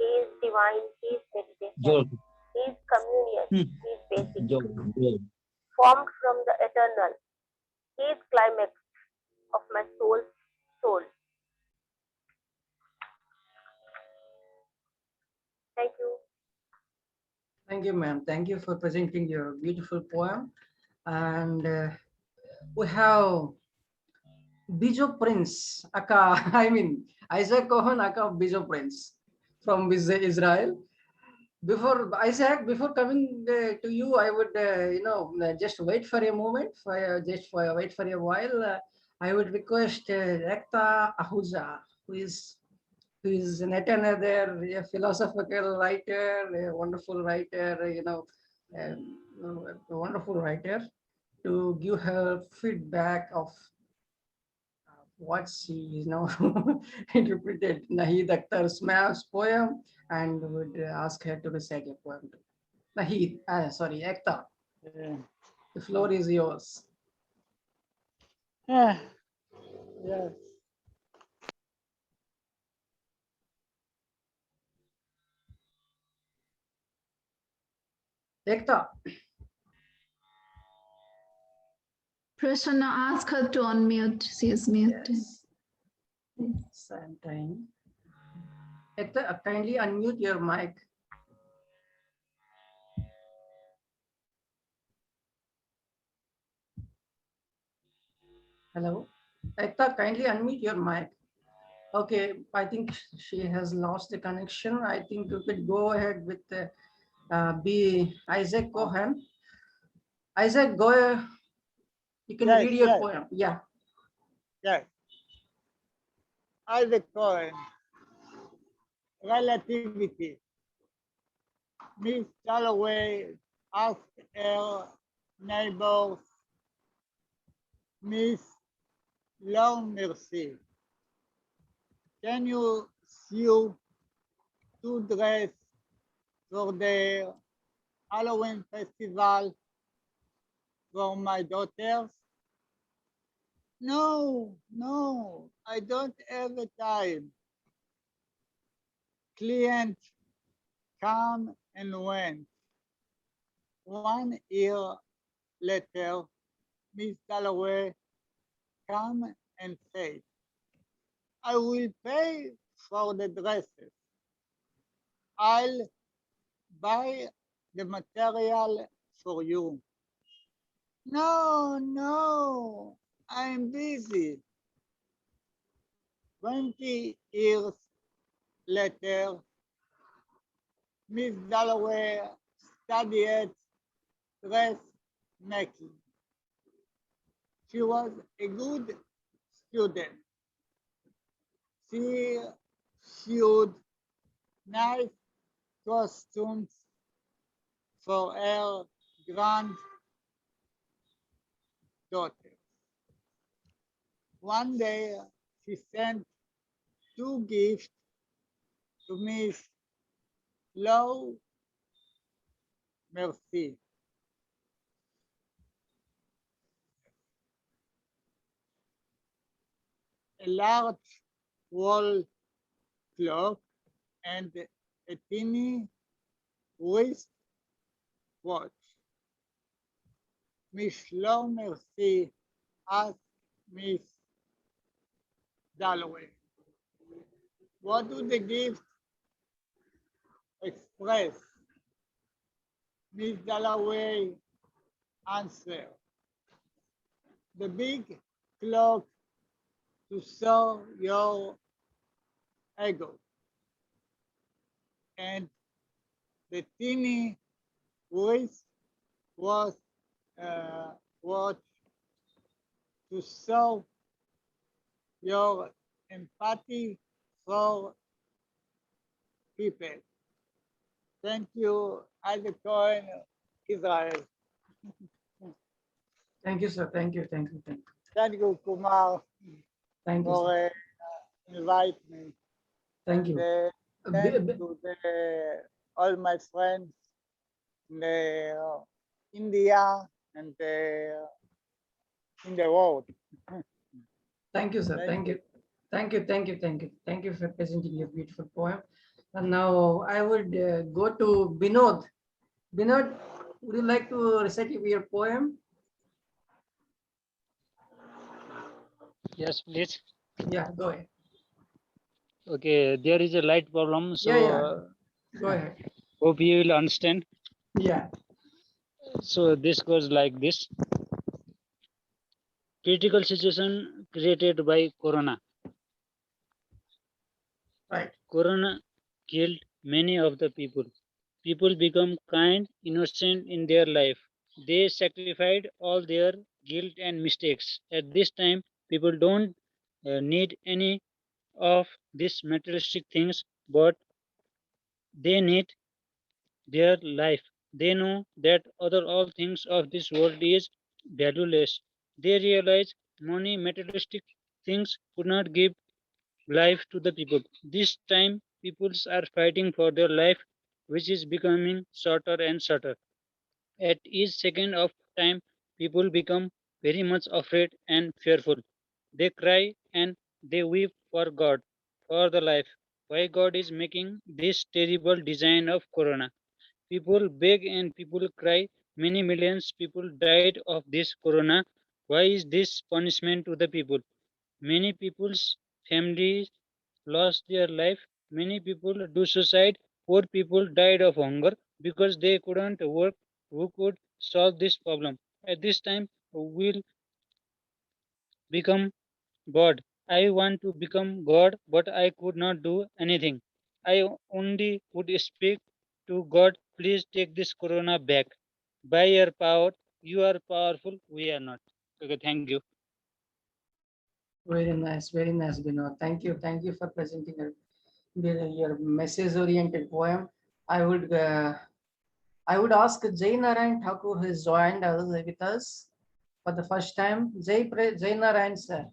He is divine. He is meditation. He is communion. He is basic. Formed from the eternal. He is climax of my soul's soul. Thank you. Thank you, ma'am. Thank you for presenting your beautiful poem. And we have Bijo Prince, aka, I mean, Isaac Cohen, aka Bijo Prince from Israel. Before Isaac, before coming to you, I would, just wait for a moment, wait for a while. I would request Rekta Ahuja, who is yet another a philosophical writer, a wonderful writer, a wonderful writer, to give her feedback of what she interpreted Nahid Akhtar's poem, and would ask her to recite a poem. Nahid, sorry, Akhtar, the floor is yours. Yes. Akhtar. Prasanna, ask her to unmute. She is muted. Yes. Same time. Akhtar, kindly unmute your mic. Hello. Akhtar, kindly unmute your mic. Okay, I think she has lost the connection. I think you could go ahead with Isaac Cohen. Isaac, go. You can read your poem. Yeah. Yes. Isaac Cohen. Relativity. Miss Calloway asked her neighbors, Miss Long Mercy, can you sew 2 dresses for the Halloween festival for my daughters? No, I don't have the time. Client come and went. 1 year later, Miss Dalloway came and said, I will pay for the dresses. I'll buy the material for you. No, no, I'm busy. 20 years later, Miss Dalloway studied dressmaking. She was a good student. She sewed nice costumes for her granddaughter. One day, she sent 2 gifts to Miss Low Mercy. A large wall clock and a teeny wrist watch. Miss Low Mercy asked Miss Dalloway, what do the gifts express? Miss Dalloway answered, the big clock to show your ego, and the teeny voice was what to show your empathy for people. Thank you, Isaac Cohen, Israel. Thank you, sir. Thank you. Thank you. Thank you. Thank you, Kumar, Thank you, for sir. invite me. Thank you. Thank to all my friends in India and in the world. Thank you, sir. Thank you. Thank you. Thank you. Thank you. Thank you for presenting your beautiful poem. And now I would go to Binod. Binod, would you like to recite your poem? Yes, please. Yeah, go ahead. Okay, there is a light problem, so Go ahead. hope you will understand. Yeah. So this goes like this. Critical situation created by Corona. Right. Corona killed many of the people. People become kind, innocent in their life. They sacrificed all their guilt and mistakes. At this time, people don't need any of these materialistic things, but they need their life. They know that other all things of this world is valueless. They realize money, materialistic things could not give life to the people. This time, peoples are fighting for their life, which is becoming shorter and shorter. At each second of time, people become very much afraid and fearful. They cry and they weep for God, for the life. Why God is making this terrible design of Corona? People beg and people cry. Many millions people died of this corona. Why is this punishment to the people? Many people's families lost their life. Many people do suicide. Poor people died of hunger because they couldn't work. Who could solve this problem? At this time, we'll become God. I want to become God, but I could not do anything. I only could speak to God, please take this corona back. By your power, you are powerful, we are not. Okay, thank you. Very nice, Binod. Thank you for presenting your message-oriented poem. I would ask Jai Narayan Thakur, who has joined us with us for the first time. Jai Narayan sir.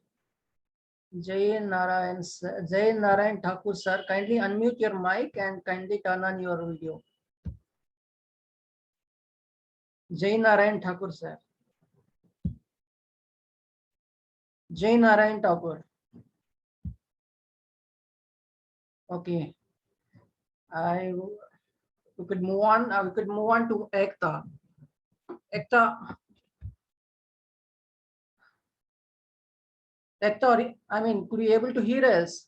Jai Narayan Thakur sir, kindly unmute your mic and kindly turn on your video. Jai Narayan Thakur sir. Jai Narayan Thakur. Okay. We could move on. We could move on to Ekta. Ekta, Ekta, I mean, could you able to hear us?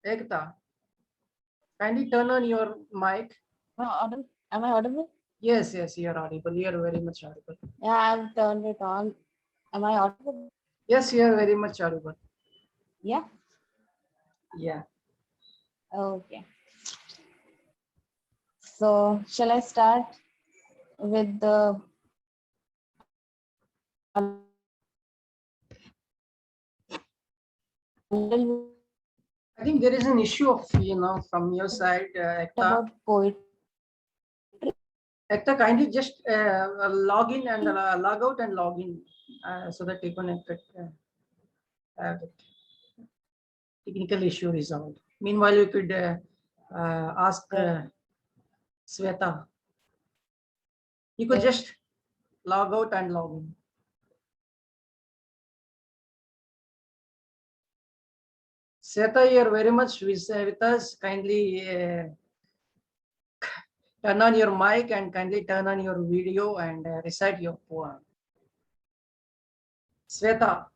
Ekta, kindly turn on your mic. Am I audible? Yes, yes, you are audible. You are very much audible. Yeah, I've turned it on. Am I audible? Yes, you are very much audible. Yeah. Yeah. Okay. So shall I start with the I think there is an issue of, from your side, Ekta. about poetry? Ekta, kindly just log in and log out and log in so that you can have the technical issue resolved. Meanwhile, you could ask Sweta. You could just log out and log in. Sweta, you are very much with us. Kindly turn on your mic and kindly turn on your video and recite your poem. Sweta.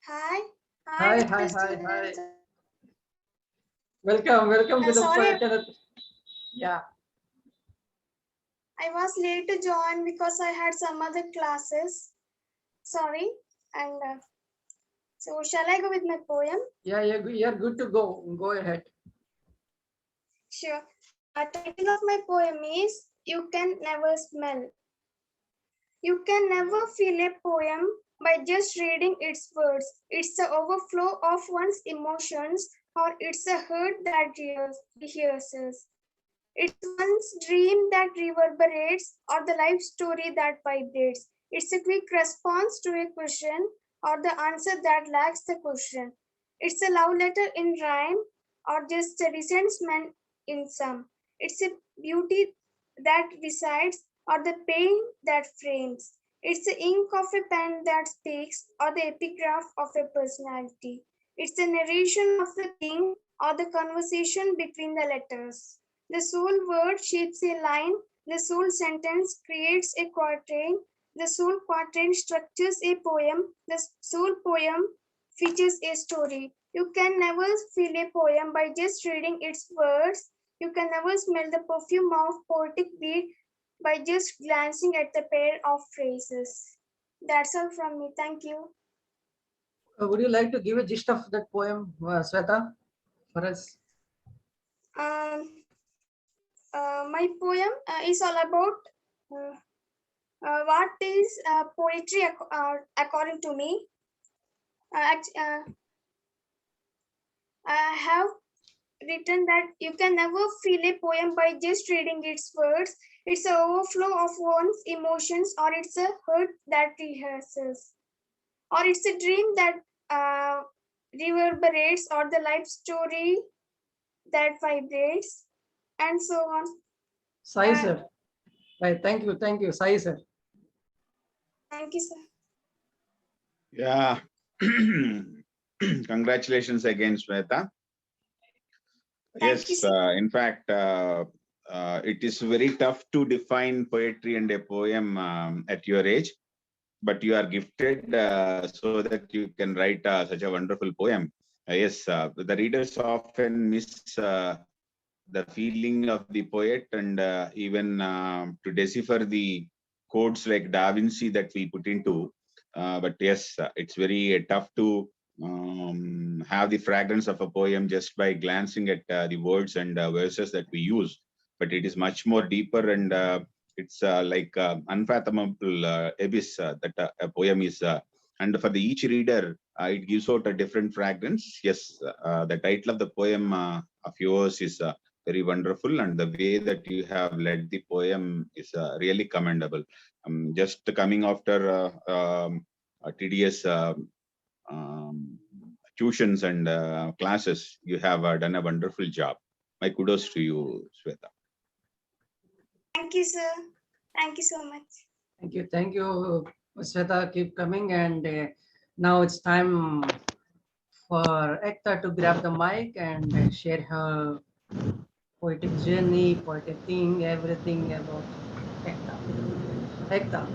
Hi. Hi, hi, hi, hi. Welcome to the sorry. Yeah. I was late to join because I had some other classes. Sorry. And so shall I go with my poem? Yeah, you're good to go. Go ahead. Sure. The title of my poem is You Can Never Smell. You can never feel a poem by just reading its words. It's the overflow of one's emotions, or it's a hurt that rehearses. It's one's dream that reverberates, or the life story that vibrates. It's a quick response to a question, or the answer that lacks the question. It's a love letter in rhyme, or just a resentment in some. It's a beauty that resides, or the pain that frames. It's the ink of a pen that speaks, or the epigraph of a personality. It's the narration of the king, or the conversation between the letters. The soul word shapes a line, the soul sentence creates a quatrain, the soul quatrain structures a poem, the soul poem features a story. You can never feel a poem by just reading its words. You can never smell the perfume of poetic beat by just glancing at the pair of phrases. That's all from me. Thank you. Would you like to give a gist of that poem, Sweta, for us? My poem is all about what is poetry according to me. I have written that you can never feel a poem by just reading its words. It's an overflow of one's emotions, or it's a hurt that rehearses, or it's a dream that reverberates, or the life story that vibrates, and so on. Sai, sir. Right. Thank you, Sai, sir. Thank you, sir. Yeah. Congratulations again, Sweta. Yes, in fact, it is very tough to define poetry and a poem at your age, but you are gifted so that you can write such a wonderful poem. Yes, the readers often miss the feeling of the poet, and even to decipher the codes like Da Vinci that we put into. But yes, it's very tough to have the fragrance of a poem just by glancing at the words and verses that we use. But it is much more deeper, and it's like unfathomable abyss that a poem is. And for each reader, it gives out a different fragrance. Yes, the title of the poem of yours is very wonderful, and the way that you have led the poem is really commendable. Just coming after tedious tuitions and classes, you have done a wonderful job. My kudos to you, Sweta. Thank you, sir. Thank you so much. Thank you, Sweta. Keep coming, and now it's time for Ekta to grab the mic and share her poetic journey, poetic thing, everything about Ekta. Ekta.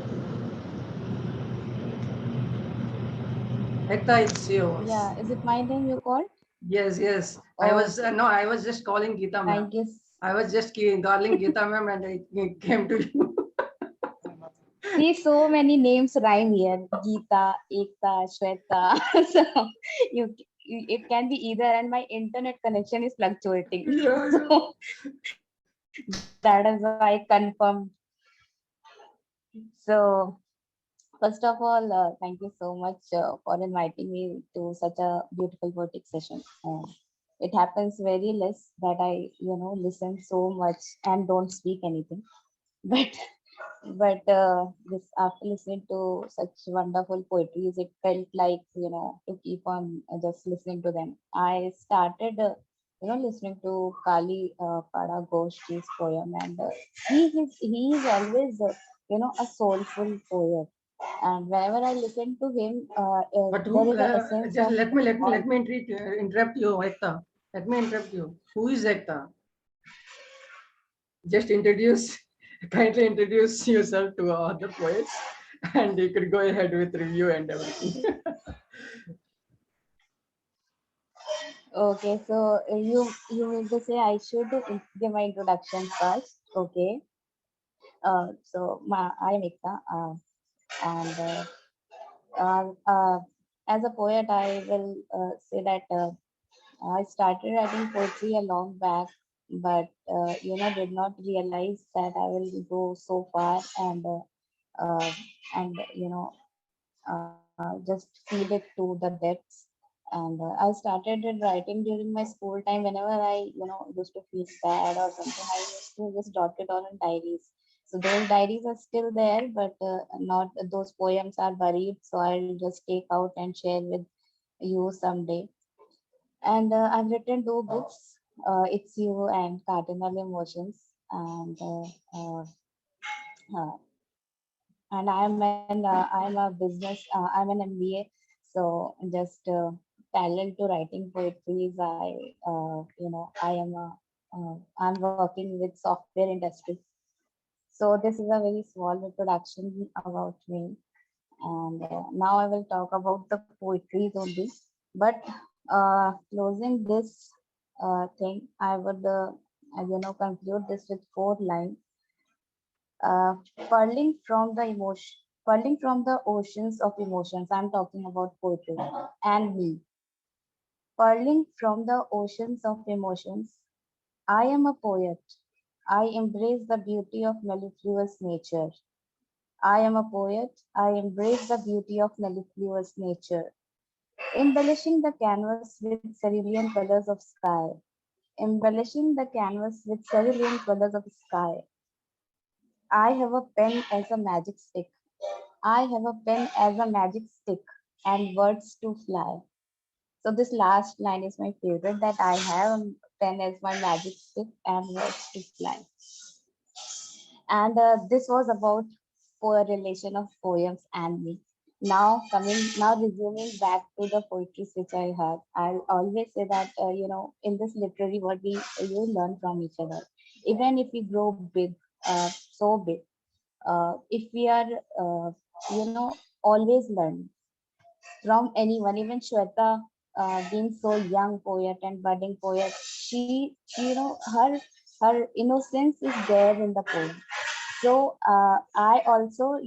Ekta, it's you. Yeah, is it my name you called? Yes, yes. I was no, I was just calling Geeta ma'am. Thank you. I was just calling Geeta ma'am, and I came to you. See, so many names rhyme here. Geeta, Ekta, Shweta. So it can be either, and my internet connection is fluctuating. Yeah, yeah. So that is why I confirmed. So first of all, thank you so much for inviting me to such a beautiful poetic session. It happens very less that I, listen so much and don't speak anything. But this after listening to such wonderful poetries, it felt like to keep on just listening to them. I started listening to Kali Pada Ghosh's poem, and he is always a soulful poet. And whenever I listen to him, But there who? is an essence Just of let me interrupt you, Ekta. Let me interrupt you. Who is Ekta? Just introduce, kindly introduce yourself to other poets, and you could go ahead with review and everything. Okay, so you mean to say I should give my introduction first? Okay. I am Ekta, and as a poet, I will say that I started writing poetry a long back, but did not realize that I will go so far and just feed it to the depths. And I started writing during my school time. Whenever I used to feel bad or something, I used to just jot it all in diaries. So those diaries are still there, but not those poems are buried. So I'll just take out and share with you someday. And I've written two books. It's You and Cardinal Emotions. And uh, I'm a business. I'm an MBA. So just parallel to writing poetry, I'm working with software industry. So this is a very small introduction about me. And now I will talk about the poetries only. But closing this thing, I would conclude this with four lines. uh, purling from the emotion, purling from the oceans of emotions. I'm talking about poetry and me. Purling from the oceans of emotions. I am a poet. I embrace the beauty of mellifluous nature. I am a poet. I embrace the beauty of mellifluous nature, embellishing the canvas with cerulean colors of sky, embellishing the canvas with cerulean colors of sky. I have a pen as a magic stick. I have a pen as a magic stick and words to fly. So this last line is my favorite, that I have a pen as my magic stick and words to fly. And this was about poor relation of poems and me. Now resuming back to the poetry which I had, I'll always say that in this literary world you learn from each other. Even if we grow big, so big, if we are always learn from anyone, even Shweta, being so young poet and budding poet, she her innocence is there in the poem. So I also,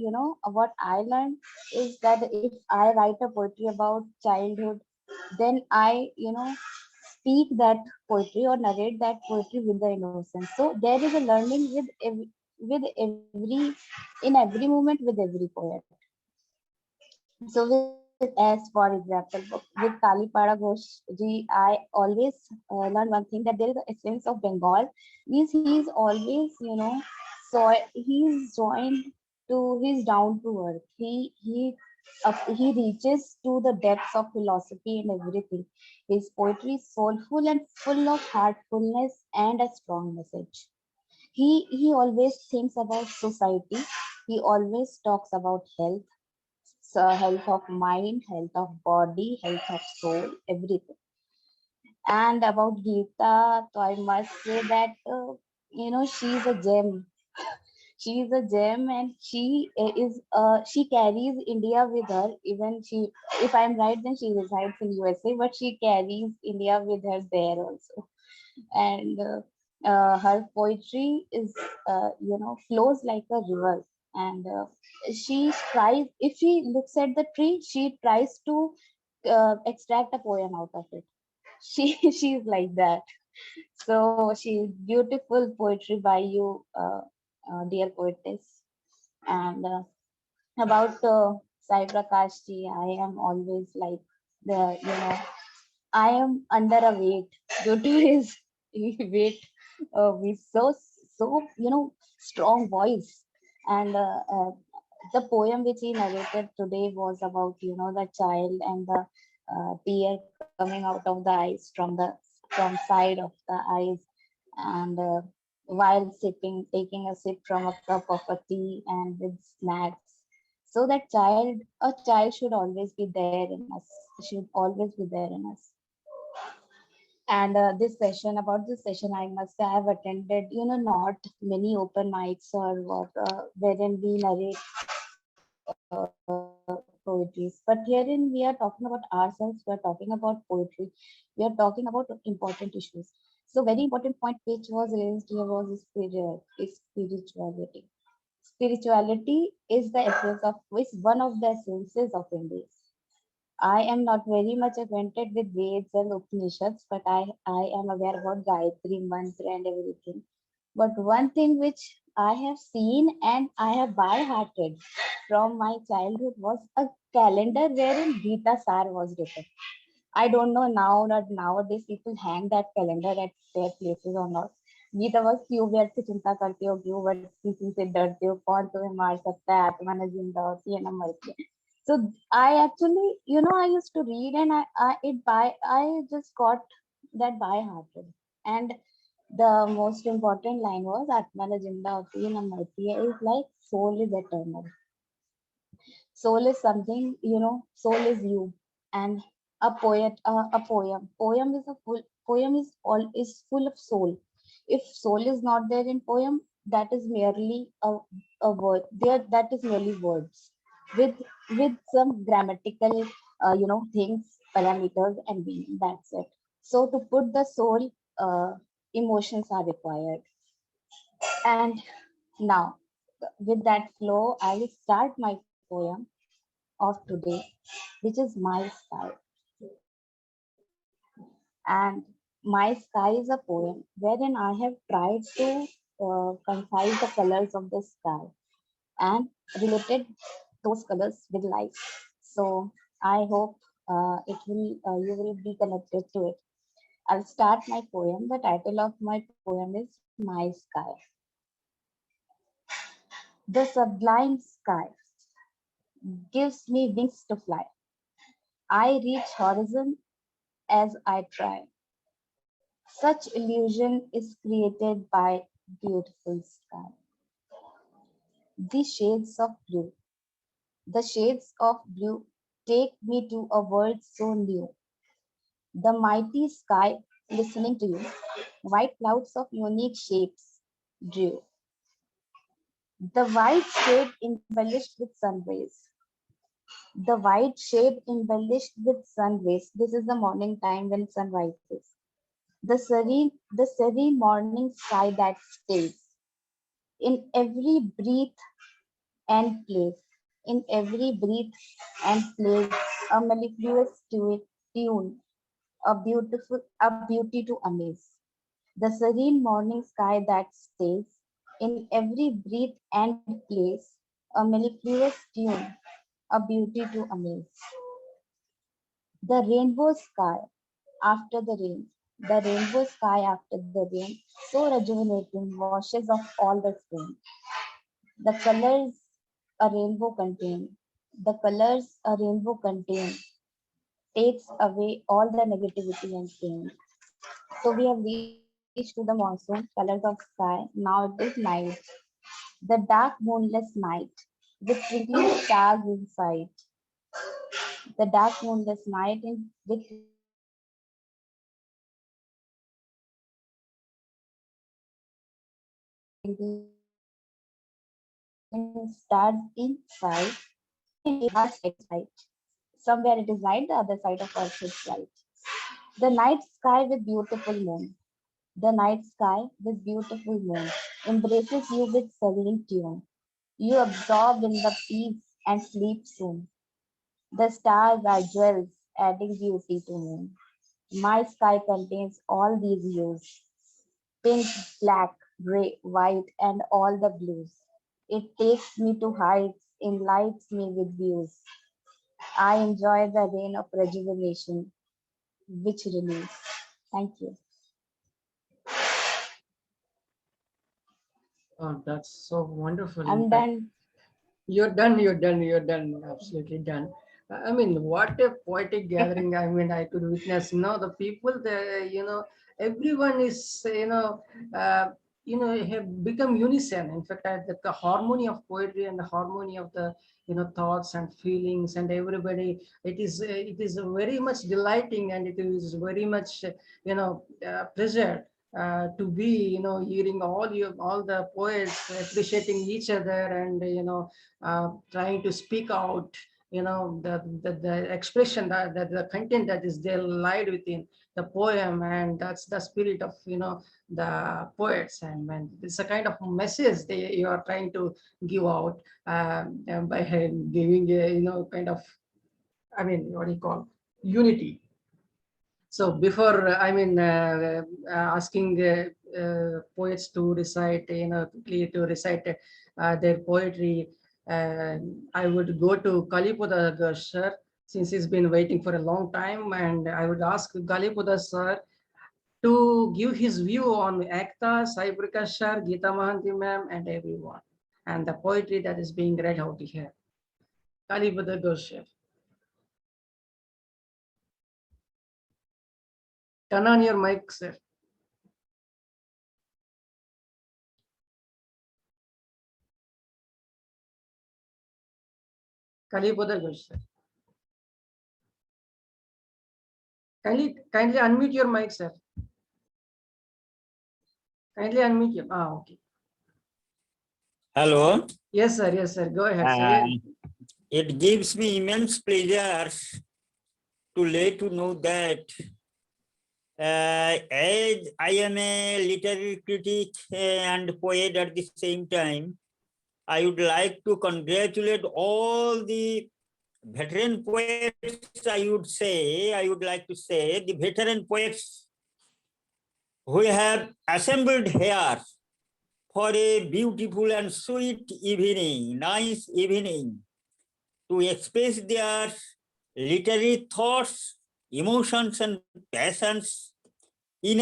what I learned is that if I write a poetry about childhood, then I, speak that poetry or narrate that poetry with the innocence. So there is a learning with every in every moment with every poet. So as for example, with Kalipada Ghosh ji, I always learn one thing, that there is a essence of Bengal. Means he is always, so he is joined to his down to earth. He reaches to the depths of philosophy and everything. His poetry is soulful and full of heartfulness and a strong message. He always thinks about society. He always talks about health, so health of mind, health of body, health of soul, everything. And about Geeta, so I must say that she's a gem. She is a gem, and she carries India with her. Even she, if I'm right, then she resides in USA, but she carries India with her there also. And her poetry is, flows like a river. And she tries, if she looks at the tree, she tries to extract a poem out of it. She's like that. So she beautiful poetry by you, dear poetess. And about Sai Prakash ji, I am always like I am under a weight due to his weight with so strong voice. And the poem which he narrated today was about the child and the tear coming out of the eyes from side of the eyes. And while sipping, taking a sip from a cup of a tea and with snacks. So that a child should always be there in us, should always be there in us. And about this session, I must have attended, not many open mics or what, wherein we narrate poetries. But herein we are talking about ourselves, we are talking about poetry, we are talking about important issues. So very important point which was raised here was spirituality. Spirituality is the essence of, is one of the essences of India. I am not very much acquainted with Veds and Upanishads, but I am aware about Gayatri mantra and everything. But one thing which I have seen and I have by hearted from my childhood was a calendar wherein Gita Sar was written. I don't know now that nowadays people hang that calendar at their places or not. Gita was क्यों व्यर्थ चिंता करते हो, क्यों व्यर्थ किसी से डरते हो, कौन तुम्हें मार सकता है, आत्मा न जिंदा होती है न मरती है. So I actually, I used to read, and I just got that by hearted. And the most important line was आत्मा न जिंदा होती है न मरती है, is like soul is eternal. Soul is something, soul is you. And a poem is a full poem is full of soul. If soul is not there in poem, that is merely a word there, that is merely words with some grammatical things, parameters and meaning, that's it. So to put the soul, emotions are required. And now, with that flow, I will start my poem of today, which is My Sky. And My Sky is a poem wherein I have tried to concise the colors of the sky and related those colors with life. So I hope you will be connected to it. I'll start my poem. The title of my poem is My Sky. The sublime sky gives me wings to fly. I reach horizon as I try. Such illusion is created by beautiful sky. The shades of blue. The shades of blue take me to a world so new. The mighty sky listening to you. White clouds of unique shapes drew. The white shade embellished with sun rays. The white shade embellished with sun rays. This is the morning time when sun rises. The serene morning sky that stays in every breath and place, in every breath and place, a mellifluous tune, a beauty to amaze. The serene morning sky that stays in every breath and place, a mellifluous tune, a beauty to amaze. The rainbow sky after the rain, the rainbow sky after the rain, so rejuvenating, washes off all the stain. The colors a rainbow contain, the colors a rainbow contain, takes away all the negativity and pain. So we have reached to the monsoon, colors of sky. Now it is night, the dark moonless night with twinkling stars in sight. The dark moonless night with twinkling stars in sight. The twinkling stars in sight. stars in sky. Earth's right. Somewhere it is night, the other side of Earth is light. The night sky with beautiful moon. The night sky with beautiful moon embraces you with serene tune. You absorb in the peace and sleep soon. The stars are jewels, adding beauty to moon. My sky contains all these hues: pink, black, gray, white, and all the blues. It takes me to heights, enlightens me with views. I enjoy the rain of rejuvenation which release. Thank you. Oh, that's so wonderful. In I'm fact, done. you're done, you're done, absolutely done. I mean, what a poetic gathering. I mean, I could witness, the people there, everyone is, have become unison. In fact, the harmony of poetry and the harmony of the, thoughts and feelings and everybody, it is very much delighting, and it is very much, pleasure to be, hearing all the poets appreciating each other, and trying to speak out, the expression, that the content that is there lied within the poem, and that's the spirit of, the poets. And when it's a kind of message you are trying to give out, by giving a, kind of, I mean, what do you call, unity. So before, asking poets to recite, quickly to recite their poetry, I would go to Kalipuda sir, since he's been waiting for a long time, and I would ask Kalipuda sir to give his view on Ekta, Sai Prakash sir, Geeta Mahanti ma'am, and everyone, and the poetry that is being read out here. Kalipuda sir. Turn on your mic, sir. Kalipuda sir. Kindly unmute your mic, sir. Kindly unmute your. Okay. Hello. Yes, sir. Yes, sir. Go ahead, sir. It gives me immense pleasure to let you know that as I am a literary critic and poet at the same time, I would like to congratulate all the veteran poets. I would like to say the veteran poets who have assembled here for a beautiful and sweet evening, nice evening, to express their literary thoughts, emotions, and passions in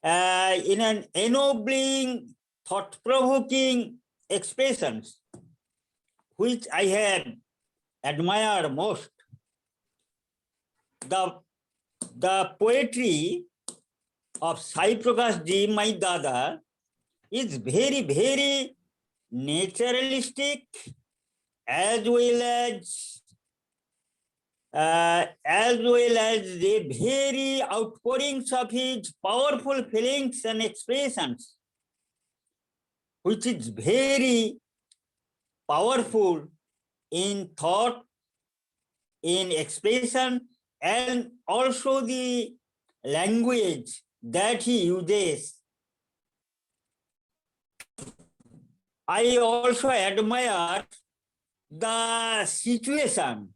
an ennobling, thought-provoking expressions, which I have admired most. The poetry of Sai Prakash ji, my Dada, is very, very naturalistic, as well as the very outpourings of his powerful feelings and expressions, which is very powerful in thought, in expression, and also the language that he uses. I also admire the situation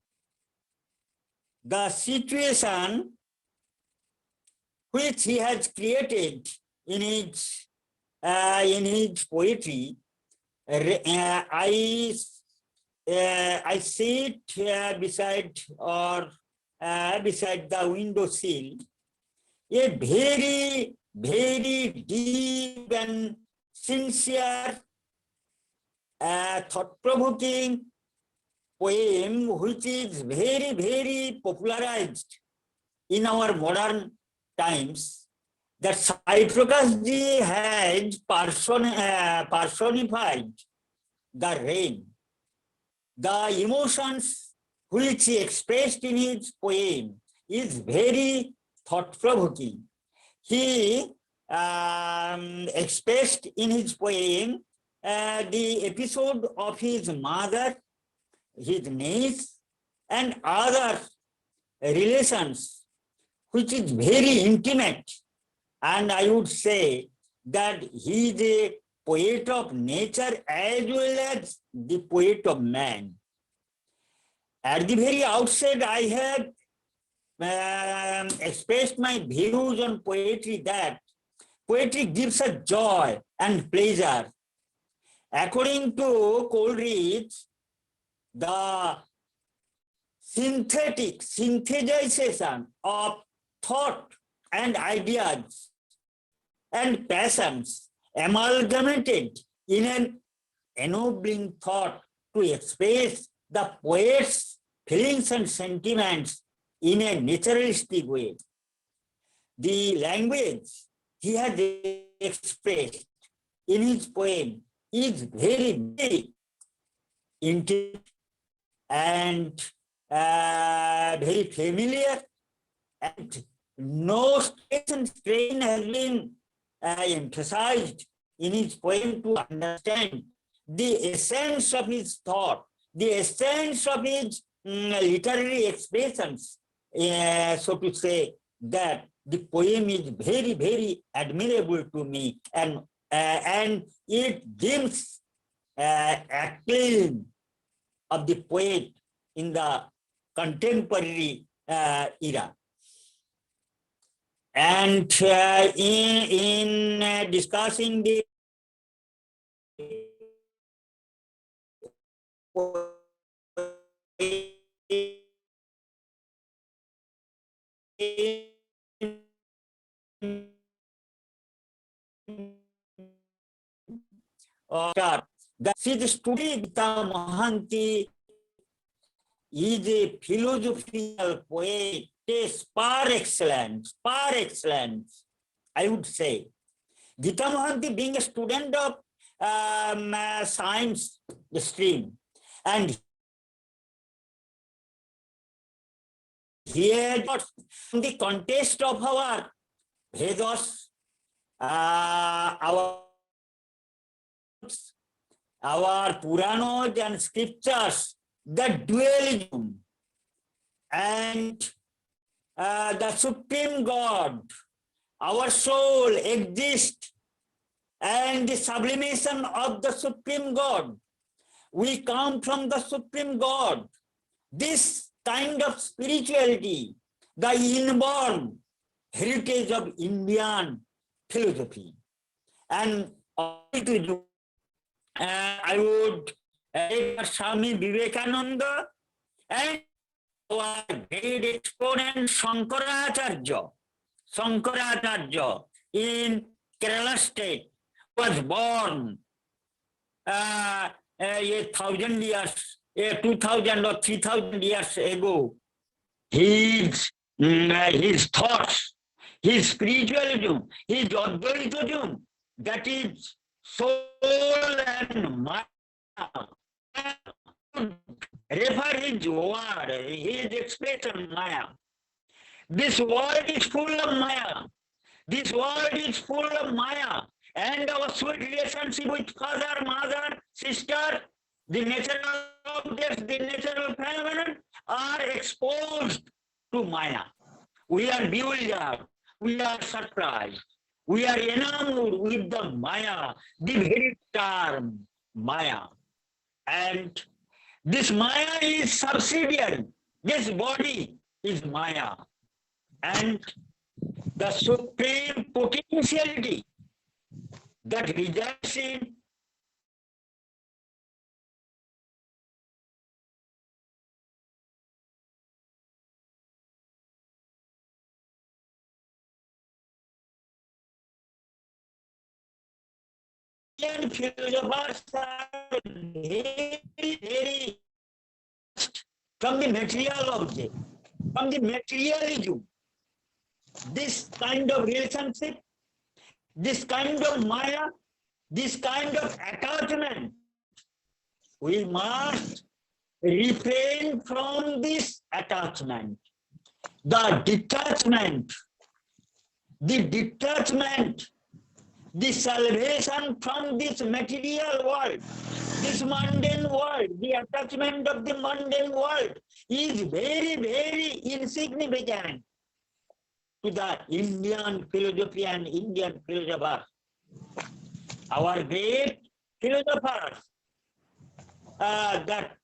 which he has created in his poetry. I sit beside the window sill, a very, very deep and sincere, thought-provoking poem, which is very, very popularized in our modern times, that Sai Prakash ji has personified the rain. The emotions which he expressed in his poem is very thought-provoking. He expressed in his poem the episode of his mother, his niece, and other relations, which is very intimate. And I would say that he is a poet of nature as well as the poet of man. At the very outset, I have expressed my views on poetry that poetry gives us joy and pleasure. According to Coleridge, the synthesization of thought and ideas and passions amalgamated in an ennobling thought to express the poet's feelings and sentiments in a naturalistic way. The language he has expressed in his poem is very, very intimate and very familiar, and no stress and strain has been emphasized in his poem to understand the essence of his thought, the essence of his literary expressions, so to say, that the poem is very, very admirable to me, and it gives acclaim of the poet in the contemporary era. And in discussing the that the student Mahanti is a philosophical poet par excellence, I would say. Gita Mohanty being a student of science stream, and here in the context of our Vedas, our Puranas and scriptures, the dualism and the Supreme God, our soul exists, and the sublimation of the Supreme God. We come from the Supreme God. This kind of spirituality, the inborn heritage of Indian philosophy. And I would Swami Vivekananda and our great exponent Shankaracharya in Kerala state was born 1,000 years, 2,000 or 3,000 years ago. His thoughts, his spiritualism, his Advaitism, that is soul and mind. Refer his word, his expression, Maya. This world is full of Maya. This world is full of Maya. And our sweet relationship with father, mother, sister, the natural objects, the natural phenomenon are exposed to Maya. We are bewildered. We are surprised. We are enamored with the Maya, the very term Maya. And this Maya is subsidiary. This body is Maya. And the supreme potentiality that resides in philosophers are very, very from the material object, from the materialism. This kind of relationship, this kind of Maya, this kind of attachment, we must refrain from this attachment. The detachment the salvation from this material world, this mundane world, the attachment of the mundane world is very, very insignificant to the Indian philosophy and Indian philosophers. Our great philosophers, Dr.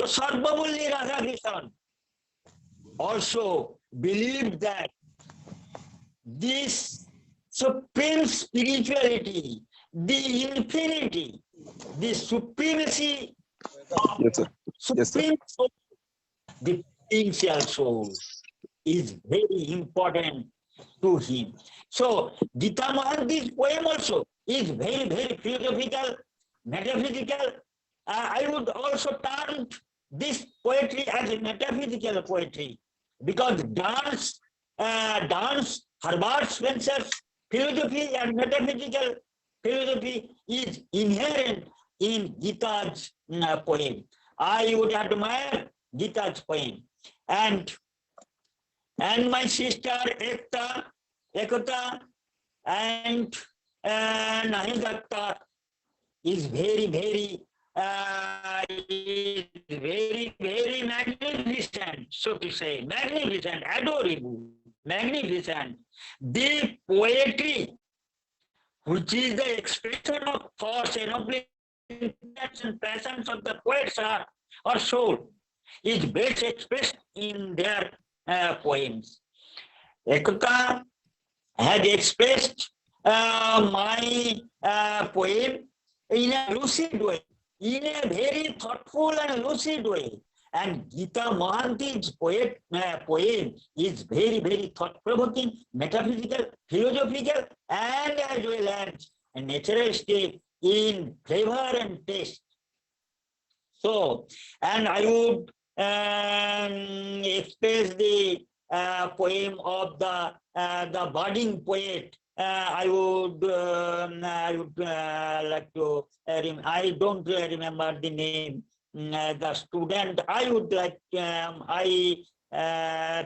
Sarvapalli Radhakrishnan, also believed that this supreme spirituality, the infinity, the supremacy of Yes, sir. Yes, sir. supreme soul, the potential soul, is very important to him. So Gita Mahanti's poem also is very, very philosophical, metaphysical. I would also term this poetry as a metaphysical poetry, because dance, Herbert Spencer's philosophy and metaphysical philosophy is inherent in Gita's poem. I would admire Gita's poem. And my sister Ekta and Nahidatta is very, very magnificent, so to say, magnificent, adorable, magnificent. The poetry, which is the expression of thoughts and and passions of the poet's heart or soul, is best expressed in their poems. Ekta had expressed my poem in a lucid way, in a very thoughtful and lucid way. And Gita Mahanti's poem is very, very thought-provoking, metaphysical, philosophical, and as well as naturalistic in flavor and taste. So, and I would express the poem of the budding poet. I would like to. I don't remember the name. The student. I would like. I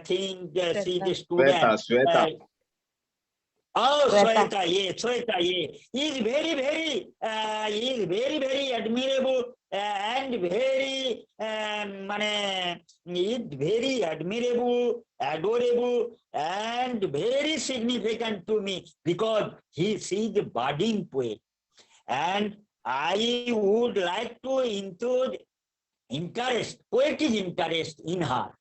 think see the student. Sweta. Oh, Sweta. Sweta, yeah, Sweta, yeah. He is very, very admirable and very, is very admirable, adorable, and very significant to me, because he is the budding poet. And I would like to include poetic interest in her,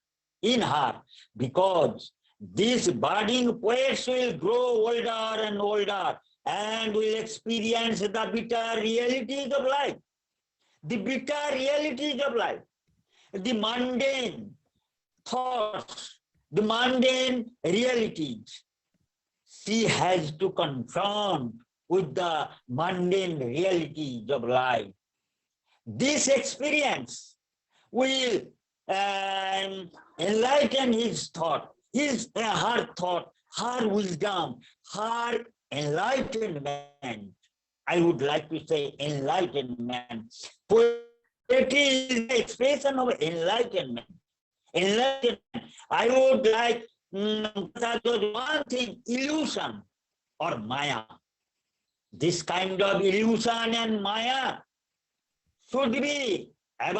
because these budding poets will grow older and older and will experience the bitter realities of life. The bitter realities of life, the mundane thoughts, the mundane realities. She has to confront with the mundane realities of life. This experience will enlighten his thought, her thought, her wisdom, her enlightenment. I would like to say enlightenment. Poetry is the expression of enlightenment. I would like one thing, illusion or maya. This kind of illusion and maya should be has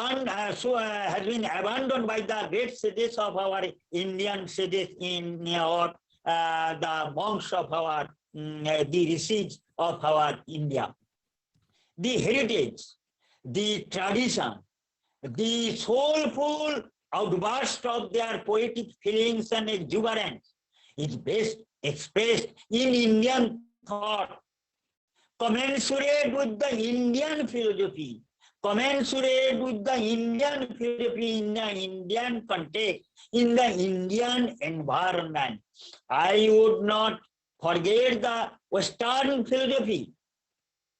been abandoned by the great sages of our Indian sages or the monks of our the rishis of our India. The heritage, the tradition, the soulful outburst of their poetic feelings and exuberance is best expressed in Indian thought, commensurate with the Indian philosophy, commensurate with the Indian philosophy in the Indian context, in the Indian environment. I would not forget the Western philosophy,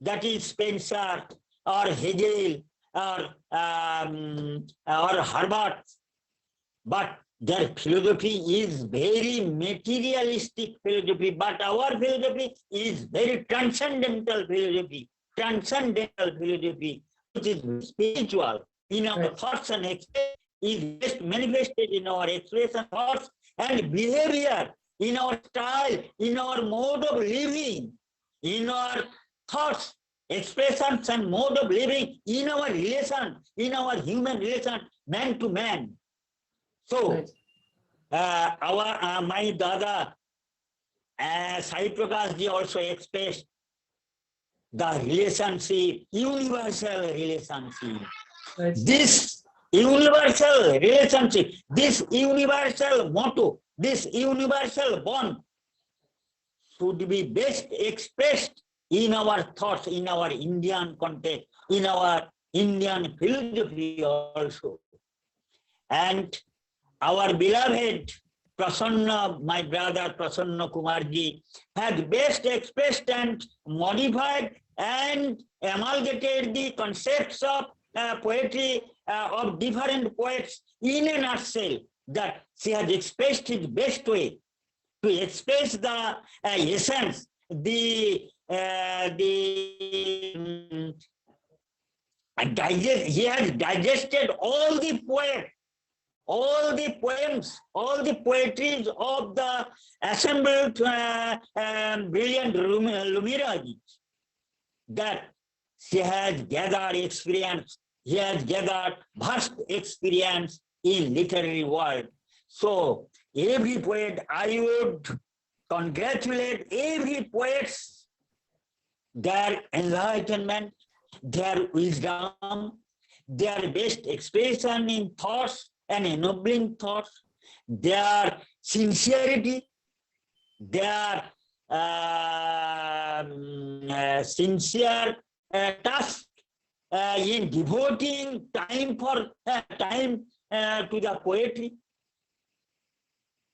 that is Spencer or Hegel or Herbert, but their philosophy is very materialistic philosophy, but our philosophy is very transcendental philosophy, which is spiritual in our thoughts and expression, is best manifested in our expression, thoughts and behavior, in our style, in our mode of living. in our thoughts, expressions, and mode of living, in our relation, in our human relation, man to man. So, my Dada, Sai Prakash ji also expressed the relationship, universal relationship. Right. This universal relationship, this universal motto, this universal bond should be best expressed in our thoughts, in our Indian context, in our Indian philosophy also. And our beloved Prasanna, my brother Prasanna Kumarji, has best expressed and modified and amalgamated the concepts of poetry of different poets in a nutshell, that she has expressed his best way to express the essence, he has digested all the poets, all the poems, all the poetries of the assembled brilliant luminaries, that she has gathered experience, he has gathered vast experience in literary world. So every poet, I would congratulate every poet, their enlightenment, their wisdom, their best expression in thoughts and ennobling thoughts, their sincerity, their sincere task in devoting time for time to the poetry.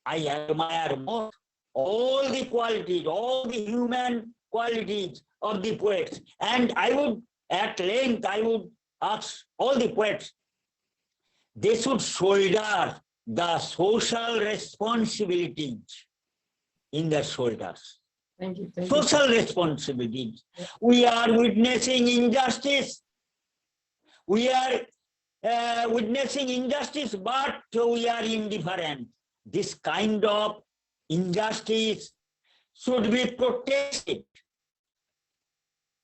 I admire most all the qualities, all the human qualities of the poets. And I would, at length, I would ask all the poets, they should shoulder the social responsibilities in their shoulders. Thank you. Thank Social responsibilities. We are witnessing injustice. We are witnessing injustice, but we are indifferent. This kind of injustice should be protested.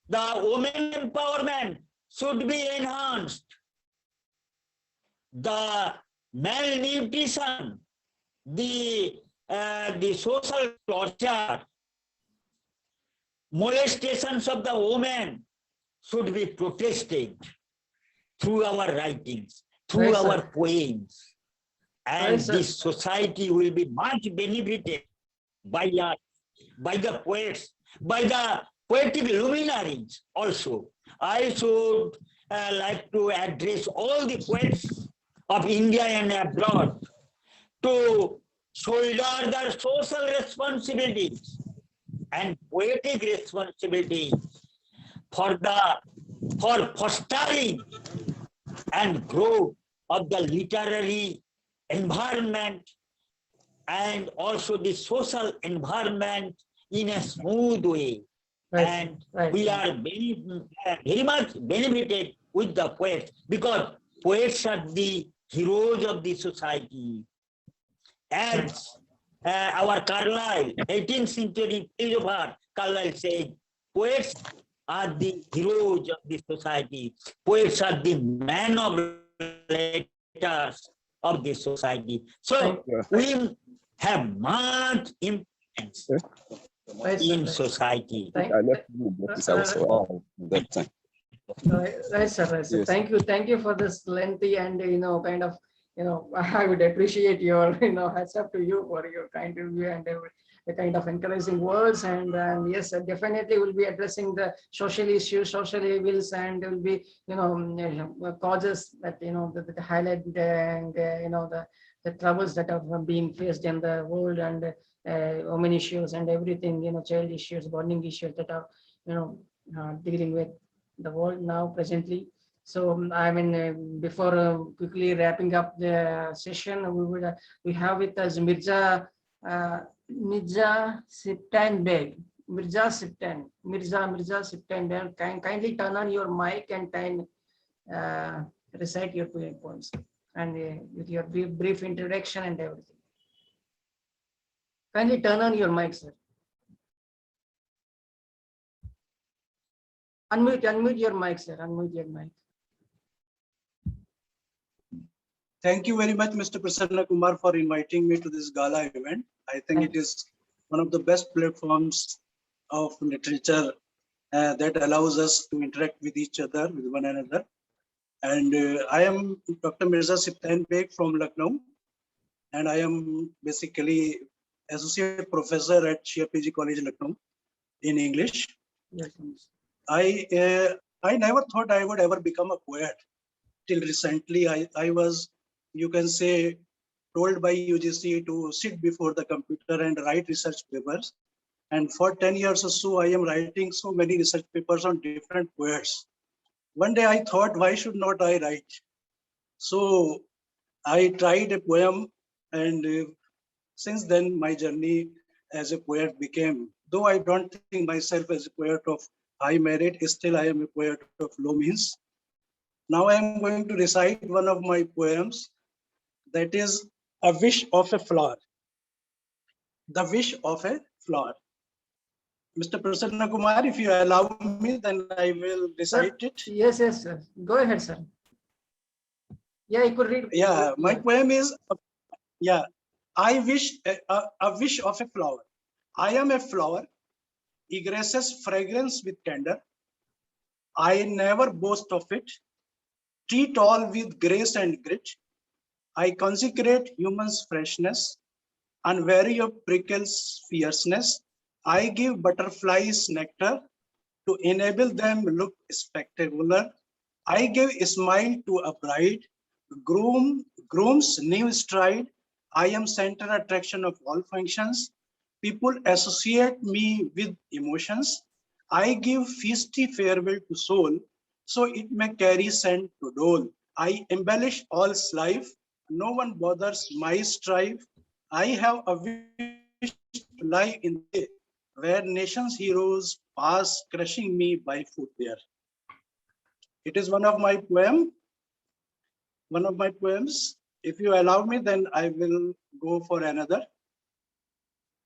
The women empowerment should be enhanced. The malnutrition, the social torture, molestations of the women should be protested through our writings, through Right, our sir. poems. And Right, sir. this society will be much benefited by the poets, by the poetic luminaries also. I should like to address all the poets of India and abroad to shoulder their social responsibilities and poetic responsibilities for fostering and growth of the literary environment and also the social environment in a smooth way. Right, And right. we are very much benefited with the poets, because poets are the heroes of the society. As our Carlyle, 18th century philosopher Carlyle said, poets are the heroes of the society. Poets are the men of letters of the society. So we have much influence Right, sir. in society. I left you notice also that time. Right, sir. Right, sir. Yes. Thank you for this lengthy and kind of I would appreciate your hats up to you for your kind review and the kind of encouraging words, and yes, definitely will be addressing the social issues, social evils, and will be causes that that highlight and the troubles that are being faced in the world, and women issues and everything, child issues, bonding issues that are dealing with the world now presently. So I mean, before quickly wrapping up the session, we have with us Mirza Siptan Beg. Mirza Siptan Beg. Kindly turn on your mic and recite your poems, and with your brief introduction and everything. Kindly turn on your mic, sir. Unmute your mic, sir. Unmute your mic. Thank you very much, Mr. Prasanna Kumar, for inviting me to this gala event. I think it is one of the best platforms of literature that allows us to interact with each other, with one another. And I am Dr. Mirza Siftain Beg from Lucknow, and I am basically associate professor at Shia PG College, Lucknow, in English. Yes. I never thought I would ever become a poet. Till recently, I was, you can say, told by UGC to sit before the computer and write research papers. And for 10 years or so, I am writing so many research papers on different poets. One day I thought, why should not I write? So I tried a poem, and since then my journey as a poet began. Though I don't think myself as a poet of high merit, still I am a poet of low means. Now I am going to recite one of my poems, that is A Wish of a Flower. The Wish of a Flower. Mr. Prasanna Kumar, if you allow me, then I will recite it. Yes, sir. Go ahead, sir. Yeah, you could read. Yeah, my poem is, I wish a wish of a flower. I am a flower, egresses fragrance with candor. I never boast of it, treat all with grace and grit. I consecrate humans' freshness, unwary of prickles' fierceness. I give butterflies nectar to enable them look spectacular. I give a smile to a bride, groom's new stride. I am center attraction of all functions. People associate me with emotions. I give feasty farewell to soul, so it may carry scent to dole. I embellish all's life. No one bothers my strife. I have a wish to lie in the day where nations' heroes pass, crushing me by foot there. It is one of my poems. If you allow me, then I will go for another.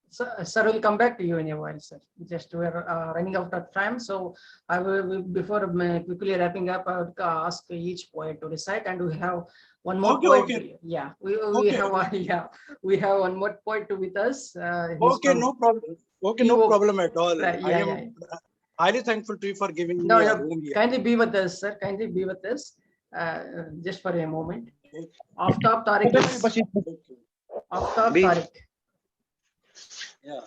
Sir, we'll come back to you in a while, sir. Just we're running out of time, so I will, before quickly wrapping up, I would ask each poet to recite, and we have one more poet. Okay. Yeah, we have one more poet with us. Okay, no problem. Okay, no problem at all. Right, I am highly thankful to you for giving me a room here. Kindly be with us, sir. Kindly be with us, just for a moment. Aftab Tariq. Aftab Tariq. Yeah.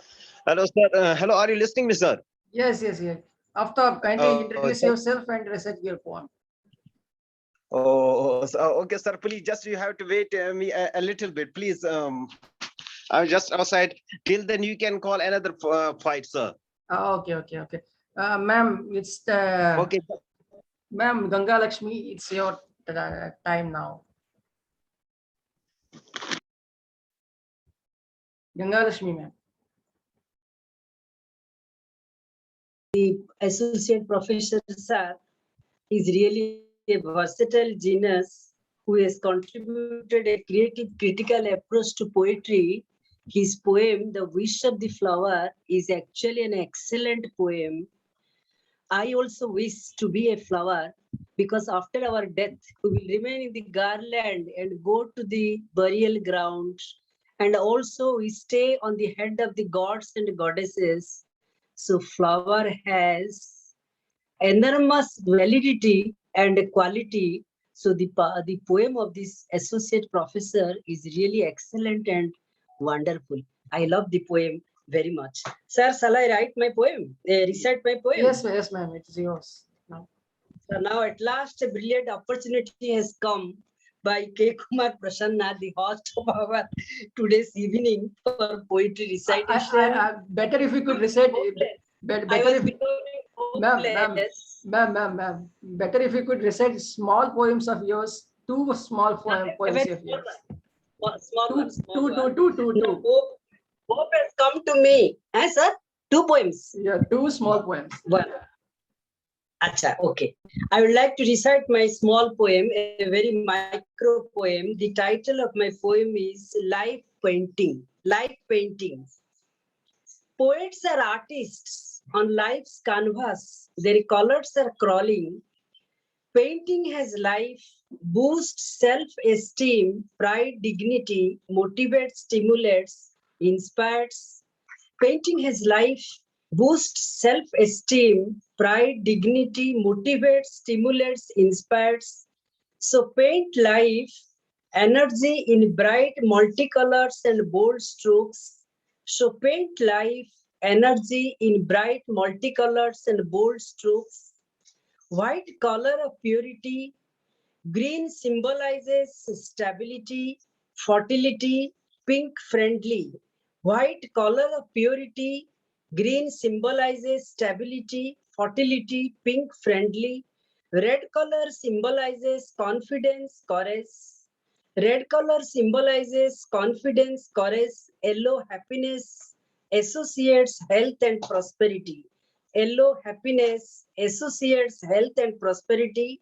Hello, sir. Hello, are you listening, me, sir? Yes. Aftab, kindly introduce yourself and recite your poem. Oh, okay, sir. Please, just you have to wait me a little bit, please. I'm just outside. Till then, you can call another fight, sir. Okay. Ma'am, it's the. Okay. Ma'am, Ganga Lakshmi, it's your time now. Ganga Lakshmi, ma'am. The associate professor, sir, is really a versatile genius who has contributed a creative, critical approach to poetry. His poem, The Wish of the Flower, is actually an excellent poem. I also wish to be a flower because after our death, we will remain in the garland and go to the burial ground. And also we stay on the head of the gods and goddesses. So flower has enormous validity and quality. So the poem of this associate professor is really excellent and wonderful. I love the poem very much. Sir, shall I write my poem? Recite my poem? Yes, ma'am. It is yours. No. So now at last a brilliant opportunity has come by Kkumar Prasanna, the host of our today's evening for poetry recitation. Better if you could recite. Better if, ma'am. Better if you could recite small poems of yours. Two small poems of yours. Two. Hope has come to me. Sir? 2 poems. Yeah, 2 small poems. One. Acha, okay. I would like to recite my small poem, a very micro poem. The title of my poem is Life Painting. Life Painting. Poets are artists on life's canvas, their colors are crawling. Painting has life, boosts self-esteem, pride, dignity, motivates, stimulates, inspires. Painting has life, boosts self-esteem, pride, dignity, motivates, stimulates, inspires. So paint life, energy in bright multicolors and bold strokes. So paint life, energy in bright multicolors and bold strokes. White color of purity, green symbolizes stability, fertility, pink friendly. White color of purity, green symbolizes stability, fertility, pink friendly. Red color symbolizes confidence, courage. Red color symbolizes confidence, courage. Yellow happiness associates health and prosperity. Yellow happiness associates health and prosperity.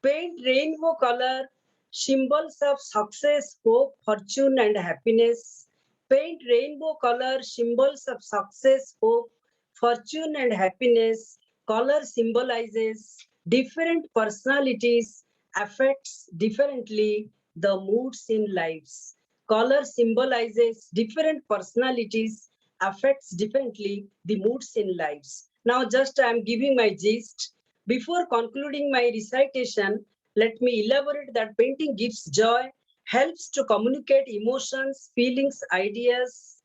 Paint rainbow color, symbols of success, hope, fortune, and happiness. Paint rainbow color, symbols of success, hope, fortune, and happiness. Color symbolizes different personalities, affects differently the moods in lives. Color symbolizes different personalities, affects differently the moods in lives. Now, just I am giving my gist. Before concluding my recitation, let me elaborate that painting gives joy, helps to communicate emotions, feelings, ideas.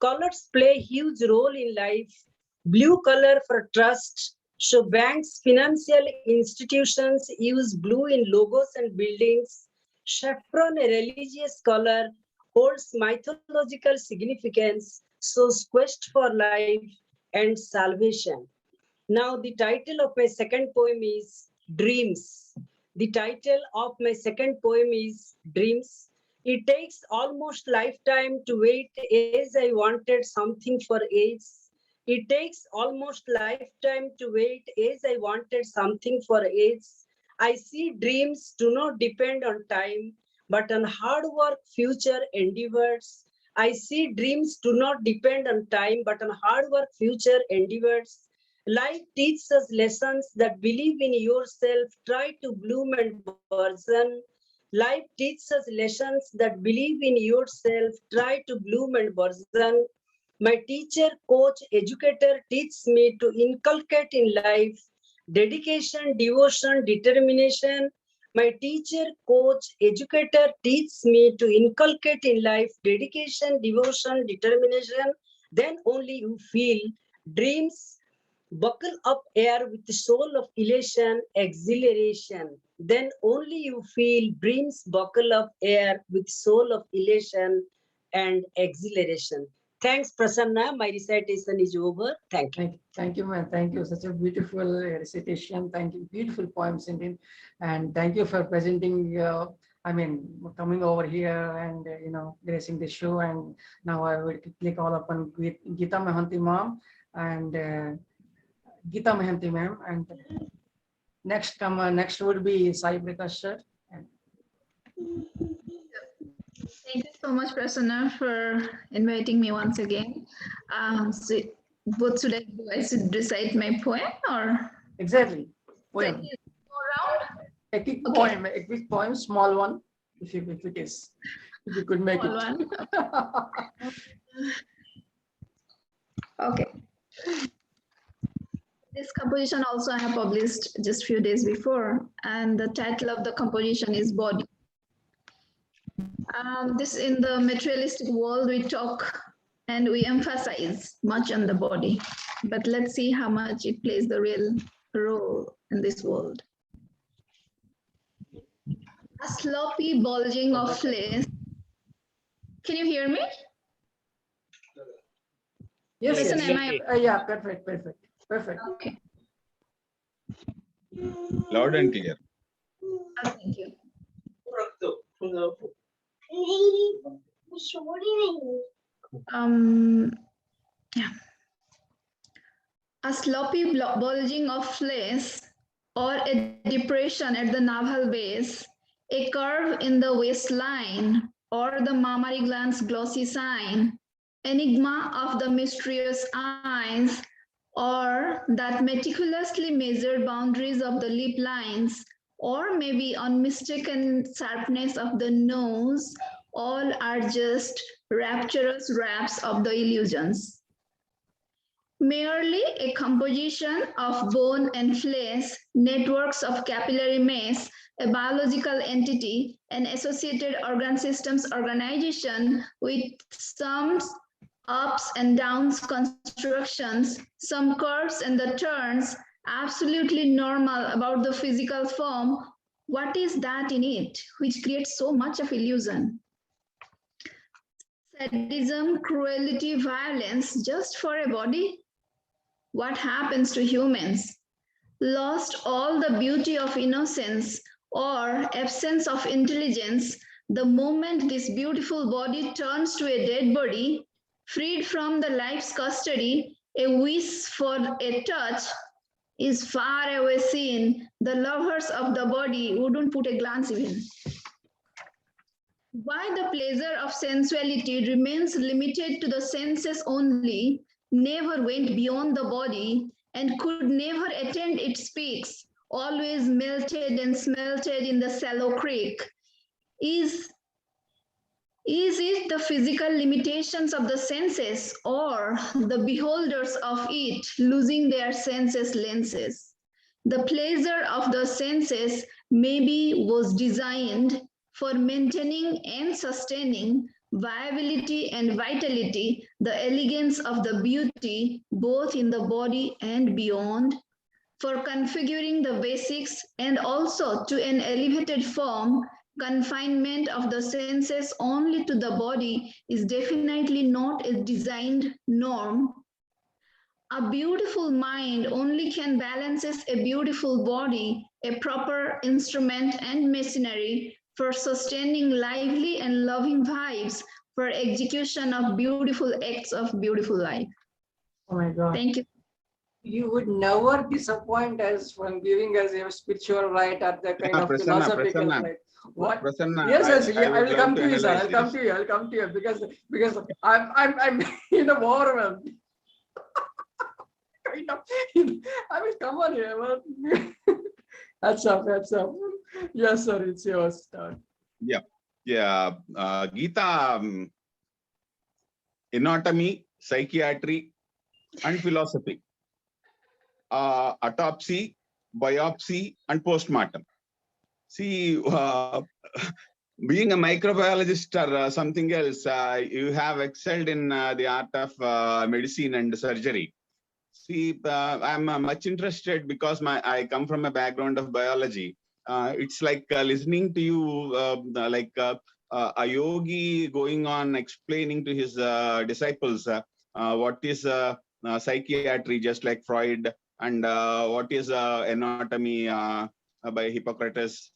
Colors play a huge role in life. Blue color for trust. So banks, financial institutions use blue in logos and buildings. Saffron, a religious color, holds mythological significance, shows quest for life and salvation. Now, the title of my second poem is Dreams. The title of my second poem is Dreams. It takes almost lifetime to wait as I wanted something for age. It takes almost lifetime to wait as I wanted something for age. I see dreams do not depend on time, but on hard work, future endeavors. I see dreams do not depend on time, but on hard work, future endeavors. Life teaches us lessons that believe in yourself, try to bloom and burgeon. Life teaches us lessons that believe in yourself, try to bloom and burgeon. My teacher, coach, educator teaches me to inculcate in life dedication, devotion, determination. My teacher, coach, educator teaches me to inculcate in life dedication, devotion, determination. Then only you feel dreams buckle up air with the soul of elation, exhilaration. Then only you feel dreams buckle up air with soul of elation and exhilaration. Thanks, Prasanna. My recitation is over. Thank you. Thank you, man. Thank you. Such a beautiful recitation. Thank you. Beautiful poems, indeed. And thank you for presenting, coming over here and, gracing the show. And now I will quickly call upon Geeta Mahanti ma'am and Geeta Mahanti ma'am. And next would be Sai Prakash sir. Thank you so much, Prasanna, for inviting me once again. So what should I do? I should recite my poem or? Exactly. Poem. Go around? A quick poem, small one, if it is. If you could make Small it. one. Okay. This composition also I have published just few days before, and the title of the composition is Body. This in the materialistic world, we talk and we emphasize much on the body, but let's see how much it plays the real role in this world. A sloppy bulging of flesh. Can you hear me? Yes, Listen, yes. am I? Yeah, perfect. Okay. Loud and clear. Thank you. Yeah. A sloppy bulging of flesh or a depression at the navel base, a curve in the waistline or the mammary gland's glossy sign, enigma of the mysterious eyes or that meticulously measured boundaries of the lip lines, or maybe unmistaken sharpness of the nose, all are just rapturous wraps of the illusions. Merely a composition of bone and flesh, networks of capillary mass, a biological entity, an associated organ systems organization with some ups and downs constructions, some curves and the turns, absolutely normal about the physical form. What is that in it which creates so much of illusion? Sadism, cruelty, violence just for a body? What happens to humans? Lost all the beauty of innocence or absence of intelligence the moment this beautiful body turns to a dead body, freed from the life's custody, a wish for a touch is far away seen. The lovers of the body wouldn't put a glance even. Why the pleasure of sensuality remains limited to the senses only, never went beyond the body, and could never attain its peaks, always melted and smelted in the shallow creek? Is it the physical limitations of the senses or the beholders of it losing their senses lenses? The pleasure of the senses maybe was designed for maintaining and sustaining viability and vitality, the elegance of the beauty, both in the body and beyond, for configuring the basics and also to an elevated form. Confinement of the senses only to the body is definitely not a designed norm. A beautiful mind only can balances a beautiful body, a proper instrument and machinery for sustaining lively and loving vibes, for execution of beautiful acts of beautiful life. Oh my God. Thank you. You would never disappoint us from giving us a spiritual right or the kind of Prasanna, philosophical Prasanna. right. What? Prasanna, Yes, I I would will love come to to you, sir. analyze I'll come this. to you. I'll come to you because I'm in a overwhelmed. Kind of, I will come on here. That's up. Yes, sir. It's yours. Yeah. Gita, anatomy, psychiatry, and philosophy. Autopsy, biopsy, and postmortem. See, being a microbiologist or something else, you have excelled in the art of medicine and surgery. See, I'm much interested because I come from a background of biology. It's like listening to you, like a yogi going on explaining to his disciples what is psychiatry, just like Freud, and what is anatomy by Hippocrates.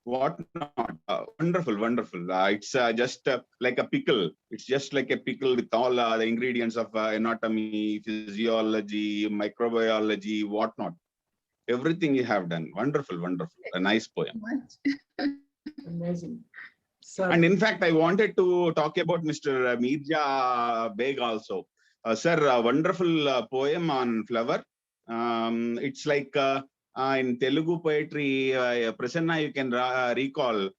What not? Wonderful, wonderful. It's just like a pickle. It's just like a pickle with all the ingredients of anatomy, physiology, microbiology, whatnot. Everything you have done. Wonderful, wonderful. A nice poem. Amazing. Sir. And in fact, I wanted to talk about Mr. Mirja Beg also. Sir, a wonderful poem on flower. It's like in Telugu poetry, Prasanna, you can recall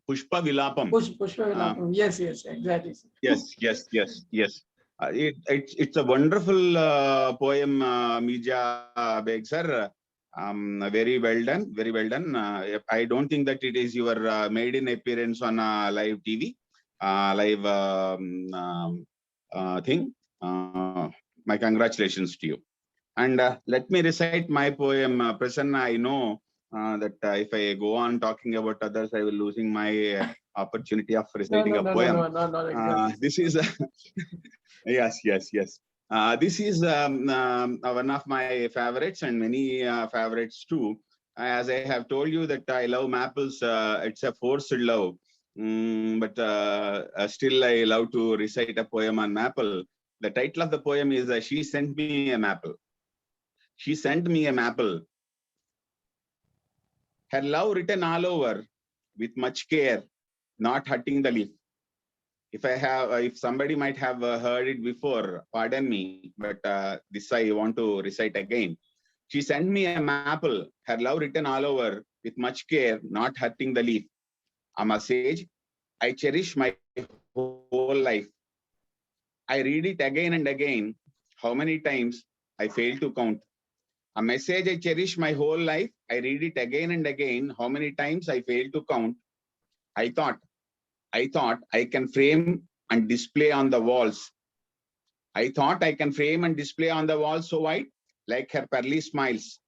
Pushpa Vilapam. Pushpa Vilapam. Yes, exactly. Yes. It's a wonderful poem, Mirja Beg, sir. Very well done. I don't think that it is your maiden appearance on a live TV, live thing. My congratulations to you. And let me recite my poem. Prasanna, I know that if I go on talking about others, I will losing my opportunity of reciting a poem. No, exactly. This is yes. This is one of my favorites and many favorites too. As I have told you that I love maples. It's a forced love, but still I love to recite a poem on maple. The title of the poem is She Sent Me a Maple. She sent me a maple. Her love written all over with much care, not hurting the leaf. if somebody might have heard it before, pardon me, but this I want to recite again. She sent me a maple, her love written all over with much care, not hurting the leaf. A message I cherish my whole life. I read it again and again. How many times I fail to count. A message I cherish my whole life. I read it again and again. How many times I fail to count. I thought I can frame and display on the walls. I thought I can frame and display on the walls so white, like her pearly smiles.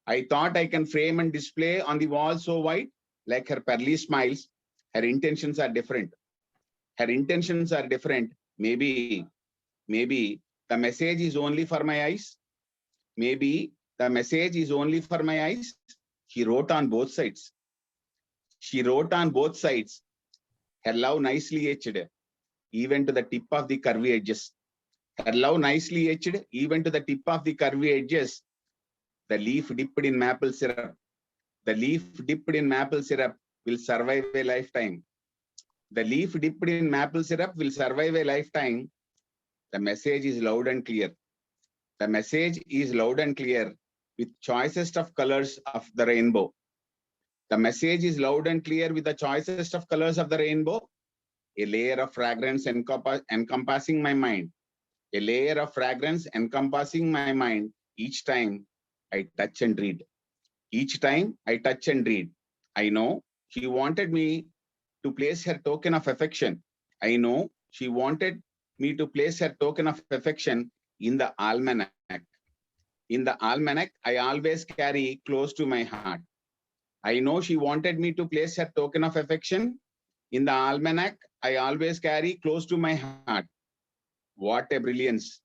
I thought I can frame and display on the wall so white, like her pearly smiles. Her intentions are different. Her intentions are different. Maybe the message is only for my eyes. Maybe the message is only for my eyes. She wrote on both sides. She wrote on both sides. Her love nicely etched, even to the tip of the curvy edges. Her love nicely etched, even to the tip of the curvy edges. The leaf dipped in maple syrup. The leaf dipped in maple syrup will survive a lifetime. The leaf dipped in maple syrup will survive a lifetime. The message is loud and clear. The message is loud and clear with choicest of colors of the rainbow. The message is loud and clear with the choicest of colors of the rainbow. A layer of fragrance encompassing my mind. A layer of fragrance encompassing my mind each time I touch and read. Each time I touch and read. I know she wanted me to place her token of affection. I know she wanted me to place her token of affection in the almanac. In the almanac, I always carry close to my heart. I know she wanted me to place her token of affection in the almanac. I always carry close to my heart. What a brilliance.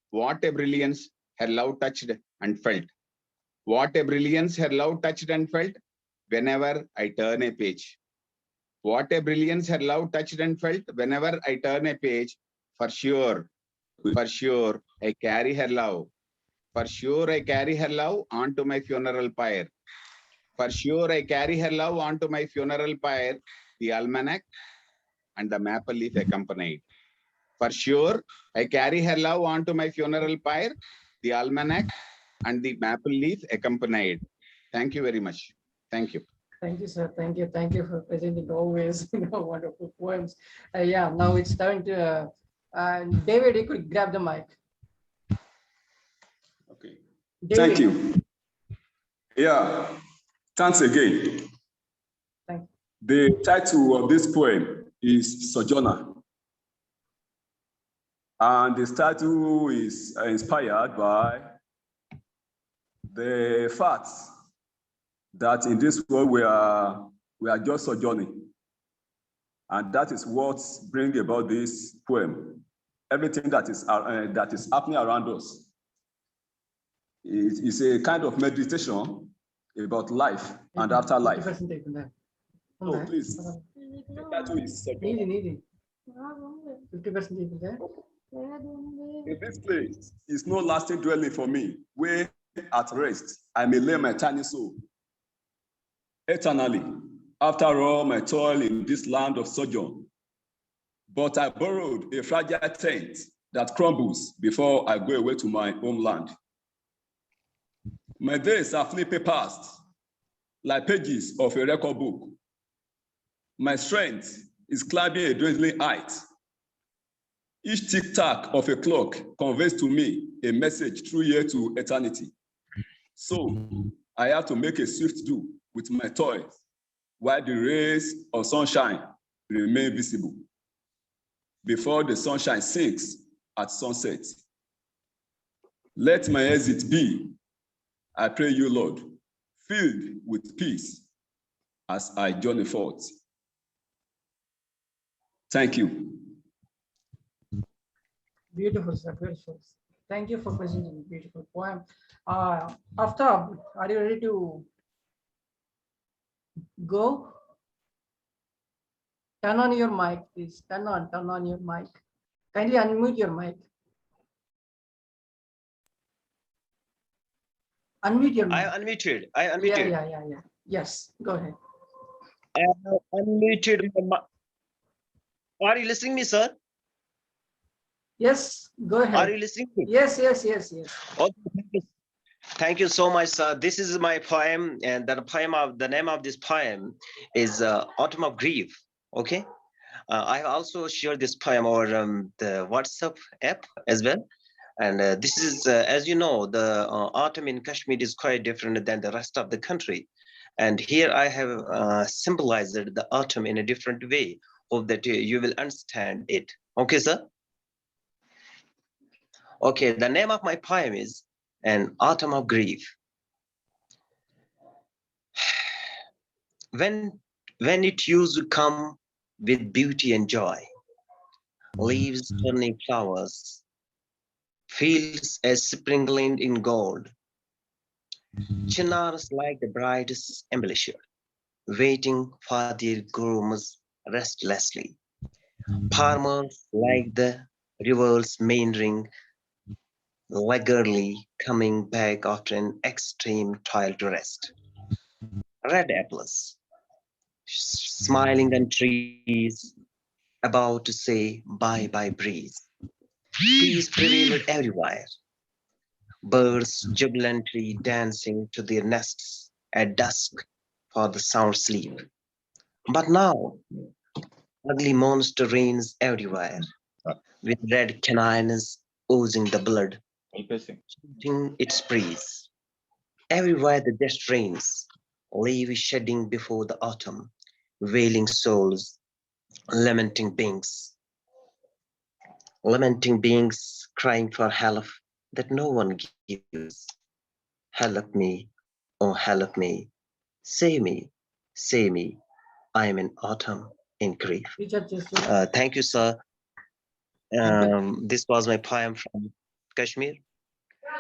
What a brilliance her love touched and felt. What a brilliance her love touched and felt whenever I turn a page. What a brilliance her love touched and felt whenever I turn a page. For sure, I carry her love. For sure, I carry her love onto my funeral pyre. For sure, I carry her love onto my funeral pyre, the almanac and the maple leaf accompanied. For sure, I carry her love onto my funeral pyre, the almanac and the maple leaf accompanied. Thank you very much. Thank you. Thank you, sir. Thank you. Thank you for presenting always wonderful poems. Yeah, now it's time to David, you could grab the mic. Okay. David. Thank you. Yeah, thanks again. Thank you. The title of this poem is Sojourner. And this title is inspired by the fact that in this world we are just sojourning. And that is what brings about this poem. Everything that is happening around us is a kind of meditation about life and afterlife. Oh, please. The title is Sojourner. 50% there. In this place is no lasting dwelling for me, where at rest I may lay my tiny soul. Eternally, after all my toil in this land of sojourn. But I borrowed a fragile tent that crumbles before I go away to my homeland. My days are flipping past, like pages of a record book. My strength is climbing a dwindling height. Each tick-tack of a clock conveys to me a message through here to eternity. So I have to make a swift do with my toil while the rays of sunshine remain visible before the sunshine sinks at sunset. Let my exit be, I pray you, Lord, filled with peace as I journey forth. Thank you. Beautiful, sir. Beautiful. Thank you for presenting a beautiful poem. After, are you ready to go? Turn on your mic, please. Turn on your mic. Kindly unmute your mic. Unmute your mic. I unmuted. I unmuted. Yeah. Yes, go ahead. I have unmuted my mic. Are you listening me, sir? Yes, go Are ahead. you listening me? Yes, yes, yes, yes. Okay, thank you so much, sir. This is my poem, and the name of this poem is Autumn of Grief. Okay. I also shared this poem over the WhatsApp app as well. And this is, as you know, the autumn in Kashmir is quite different than the rest of the country. And here I have symbolized the autumn in a different way. Hope that you will understand it. Okay, sir? Okay, the name of my poem is An Autumn of Grief. When it used to come with beauty and joy, leaves turning flowers, fields as sprinkling in gold, chinars like the bride's embellisher, waiting for their grooms restlessly, farmers like the river's meandering laggardly coming back after an extreme toil to rest, red apples smiling on trees, about to say bye bye breeze. Peace prevailed everywhere, birds jubilantly dancing to their nests at dusk for the sound sleep. But now, ugly monster reigns everywhere, with red canines oozing the blood, shooting its breeze. Everywhere the dust rains, leaves shedding before the autumn, wailing souls, lamenting crying for help that no one gives. Help me, oh help me, save me, I am in autumn in grief. Thank you, sir. This was my poem from Kashmir.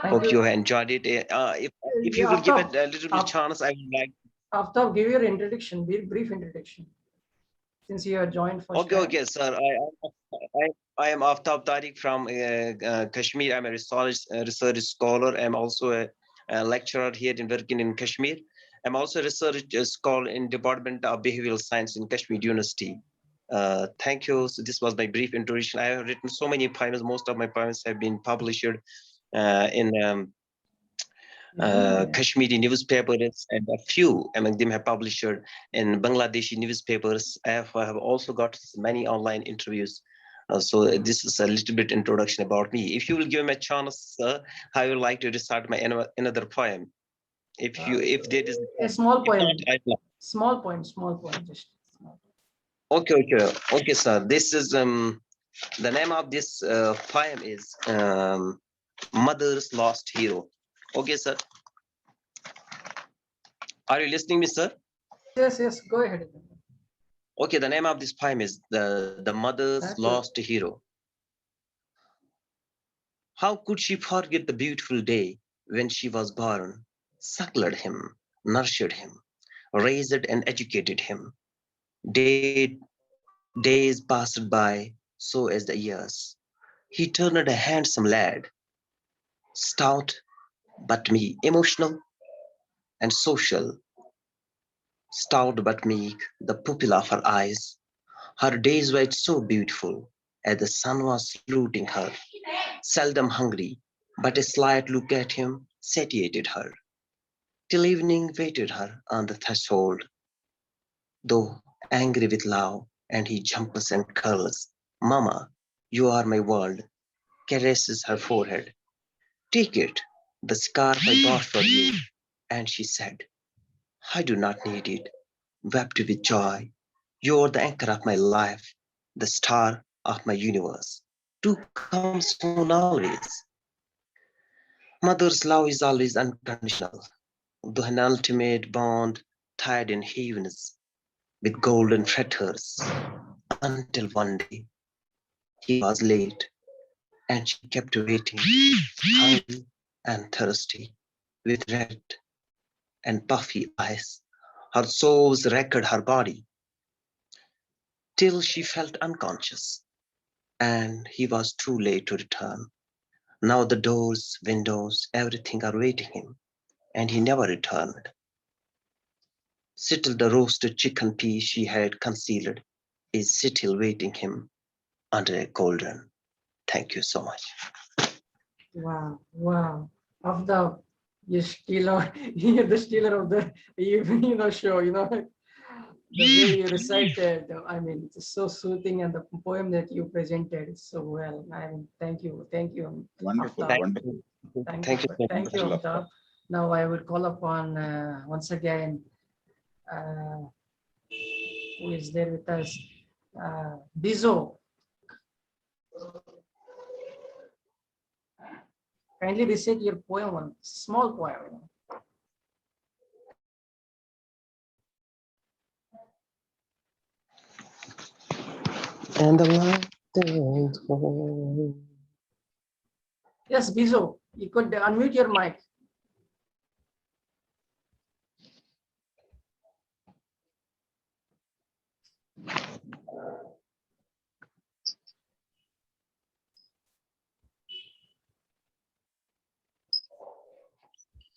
Hope you enjoyed it. If you will give it a little bit chance, I would like. After give your introduction, brief introduction, since you are joined first. Okay, sir. I am Aftab Tariq from Kashmir. I'm a research scholar. I'm also a lecturer here working in Kashmir. I'm also a research scholar in Department of Behavioral Science in Kashmir University. Thank you. So this was my brief introduction. I have written so many poems. Most of my poems have been published in Kashmiri newspapers, and a few among them have published in Bangladeshi newspapers. I have also got many online interviews. So this is a little bit introduction about me. If you will give me a chance, sir, I would like to recite my another poem. If there is a small poem, not, small poem, just small. Okay, sir. This is the name of this poem is Mother's Lost Hero. Okay, sir. Are you listening me, sir? Yes, go ahead. Okay, the name of this poem is the Mother's Lost Hero. How could she forget the beautiful day when she was born, suckled him, nurtured him, raised and educated him? Days passed by, so as the years. He turned a handsome lad, stout but me, emotional and social, stout but meek, the pupil of her eyes. Her days were so beautiful, as the sun was saluting her, seldom hungry, but a slight look at him satiated her, till evening waited her on the threshold. Though angry with love, and he jumps and curls, Mama, you are my world, caresses her forehead. Take it, the scarf I bought for you. And she said, I do not need it, wept with joy. You're the anchor of my life, the star of my universe. Do come soon always. Mother's love is always unconditional, though an ultimate bond tied in heavens with golden fetters, until one day he was late and she kept waiting, hungry and thirsty, with red and puffy eyes. Her sobs wrecked her body till she felt unconscious, and he was too late to return. Now the doors, windows, everything are waiting him, and he never returned. Settled the roasted chicken pea she had concealed, is still waiting him under a golden. Thank you so much. Wow, wow. Of the stealer, you're the stealer of the show, the way you recited, I mean, it's so soothing, and the poem that you presented is so well. I mean, thank you, Wonderful, Aftab. wonderful. Thank you so Thank you, Wonderful, Aftab. Now I will call upon once again, who is there with us? Bizo. Kindly recite your poem, one small poem. And the light went home. Yes, Bizo, you could unmute your mic.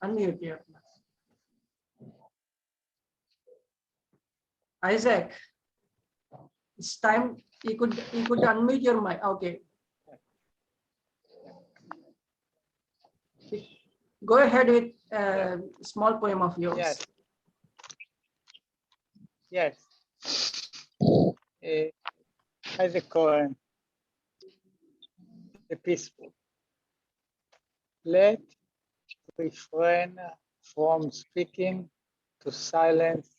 Unmute here. Isaac, it's time. You could unmute your mic. Okay. Go ahead with a small poem of yours. Yes. Yes. As a Koran, the peaceful. Let refrain from speaking to silence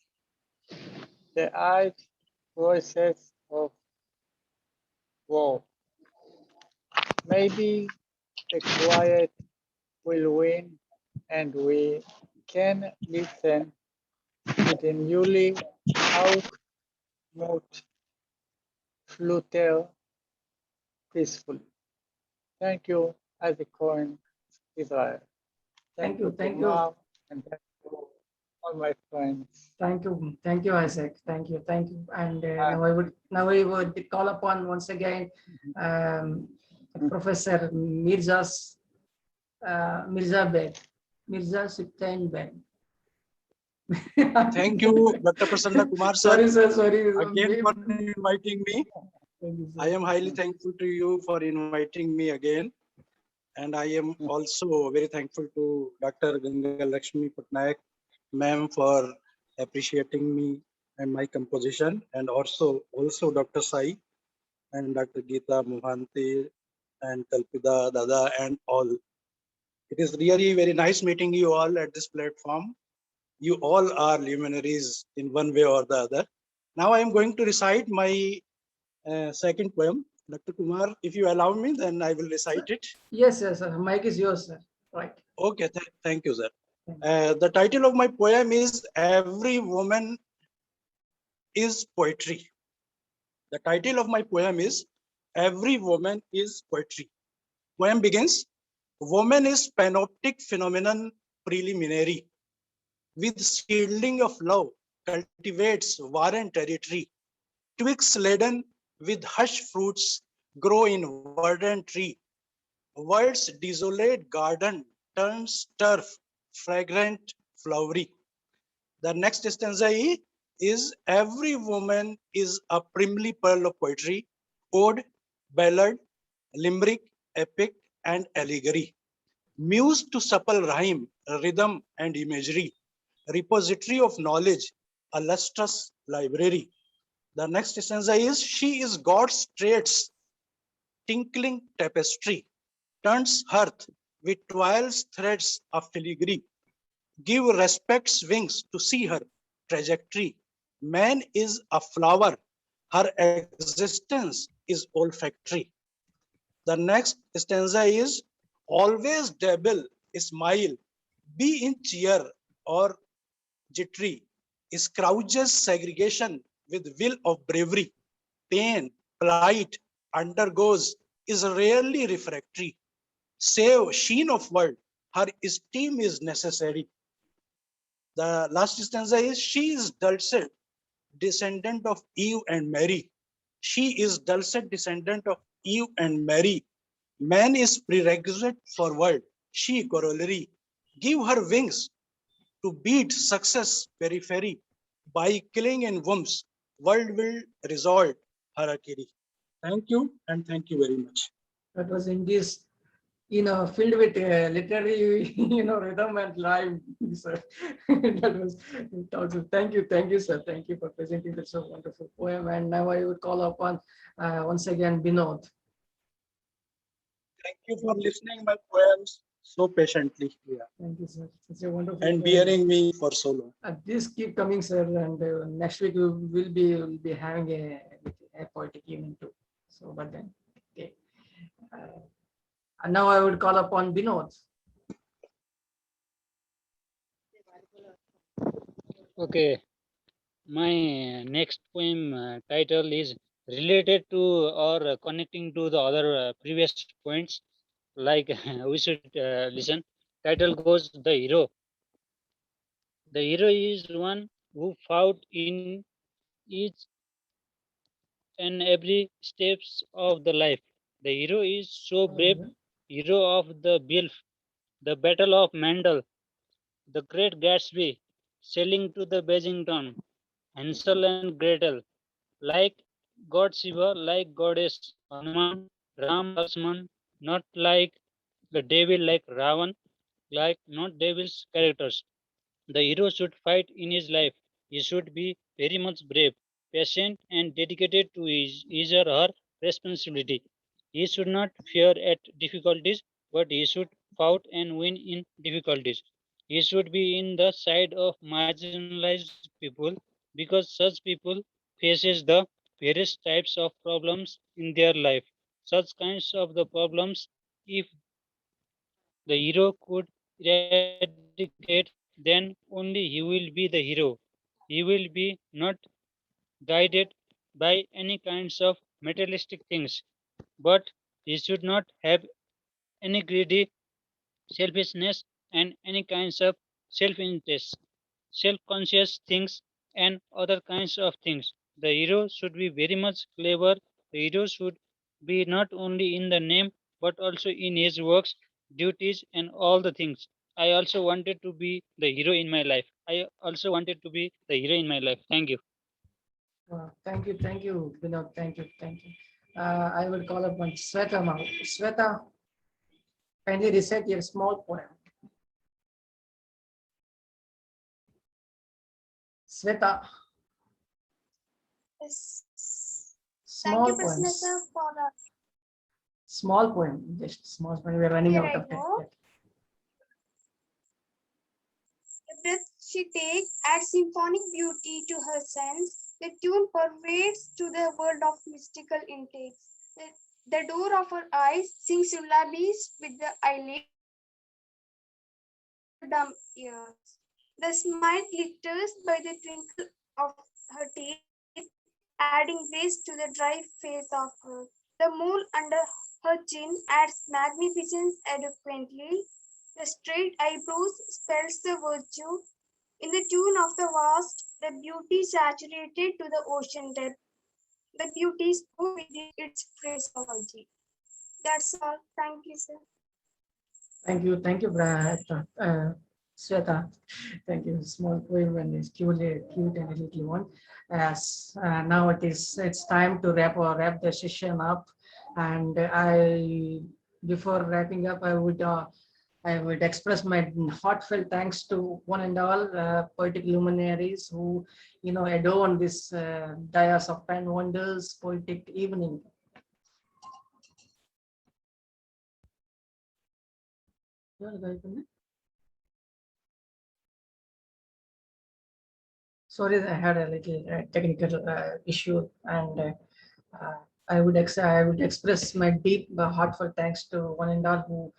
the high voices of war. Maybe the quiet will win and we can listen to the newly out mood flutter peacefully. Thank you, as a coin, Israel. Thank you. Kkumar, and thank you, all my friends. Thank you, Isaac. Thank you. And now I would call upon once again Professor Mirza Mirza Siptain Beg. Thank you, Dr. Prasanna Kumar sir. Sorry. Again for inviting me. I am highly thankful to you for inviting me again. And I am also very thankful to Dr. Ganga Lakshmi Patnaik, ma'am, for appreciating me and my composition, and also Dr. Sai and Dr. Geeta Mohanty and Kalpida Dada and all. It is really very nice meeting you all at this platform. You all are luminaries in one way or the other. Now I am going to recite my second poem. Dr. Kumar, if you allow me, then I will recite it. Yes, sir. Mic is yours, sir. Right. Okay, thank you, sir. The title of my poem is Every Woman is Poetry. The title of my poem is Every Woman is Poetry. Poem begins, woman is panoptic phenomenon preliminary. With shielding of love, cultivates warren territory. Twigs laden with hush fruits grow in verdant tree. World's desolate garden turns turf, fragrant, flowery. The next stanza is every woman is a primly pearl of poetry, ode, ballad, limerick, epic, and allegory. Muse to supple rhyme, rhythm, and imagery. Repository of knowledge, a lustrous library. The next stanza is she is God's traits, tinkling tapestry. Turns hearth with toil's threads of filigree. Give respect's wings to see her trajectory. Man is a flower, her existence is olfactory. The next stanza is always dabble, smile, be in cheer or jittery. Scrouges segregation with will of bravery. Pain, plight, undergoes is rarely refractory. Save sheen of world, her esteem is necessary. The last stanza is she is dulcet, descendant of Eve and Mary. She is dulcet descendant of Eve and Mary. Man is prerequisite for world. She corollary. Give her wings to beat success periphery. By killing in wombs, world will resolve harakiri. Thank you and thank you very much. That was in this, filled with literary, rhythm and rhyme, sir. That was also, thank you, sir. Thank you for presenting that so wonderful poem. And now I would call upon once again Binod. Thank you for listening my poems so patiently. Yeah. Thank you, sir. It's a wonderful And poem. bearing me for so long. This keep coming, sir. And next week we'll be having a poetic evening too. So, but then, okay. And now I would call upon Binod. Okay, my next poem title is related to or connecting to the other previous points. Like we should listen. Title goes The Hero. The hero is one who fought in each and every steps of the life. The hero is so brave, hero of the Bilf, the Battle of Mandel, the Great Gatsby, sailing to the Beijington, Hansel and Gretel, like God Shiva, like Goddess Hanuman, Ram Lakshman, not like the devil like Ravan, like not devil's characters. The hero should fight in his life. He should be very much brave, patient, and dedicated to his or her responsibility. He should not fear at difficulties, but he should fight and win in difficulties. He should be in the side of marginalized people because such people faces the various types of problems in their life. Such kinds of the problems, if the hero could eradicate, then only he will be the hero. He will be not guided by any kinds of materialistic things, but he should not have any greedy selfishness and any kinds of self-interest, self-conscious things and other kinds of things. The hero should be very much clever. The hero should be not only in the name but also in his works, duties and all the things. I also wanted to be the hero in my life. I also wanted to be the hero in my life. Thank you. Thank you, Binod. Thank you. I will call upon Sweta now. Sweta, kindly recite your small poem. Sweta, Yes. Thank small you, Prasanna poems. sir, for Small poem, just small poem. We are running Here out I of time. go. The breath she takes adds symphonic beauty to her sense. The tune pervades to the world of mystical intakes. The door of her eyes sings lullabies with the eyelids to her dumb ears. The smile glitters by the twinkle of her teeth, adding grace to the dry face of her. The mole under her chin adds magnificence eloquently. The straight eyebrows spells the virtue. In the tune of the vast, the beauty saturated to the ocean depth. The beauty spoke within its phraseology. That's all. Thank you, sir. Thank you, Sweta. Thank you. Small poem and it's cute and a little one. As now it's time to wrap the session up, and before wrapping up, I would express my heartfelt thanks to one and all poetic luminaries who adorn this dais of pen wonders poetic evening. Sorry, I had a little technical issue, and I would express my deep, heartfelt thanks to one and all who,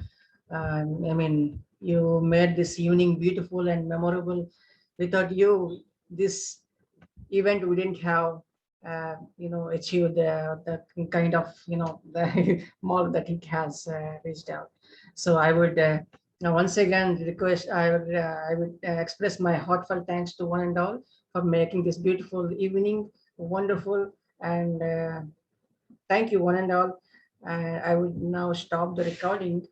you made this evening beautiful and memorable. Without you, this event wouldn't have, achieved the kind of, the mark that it has reached out. So I would now once again request, I would express my heartfelt thanks to one and all for making this beautiful evening wonderful, and thank you one and all. I would now stop the recording.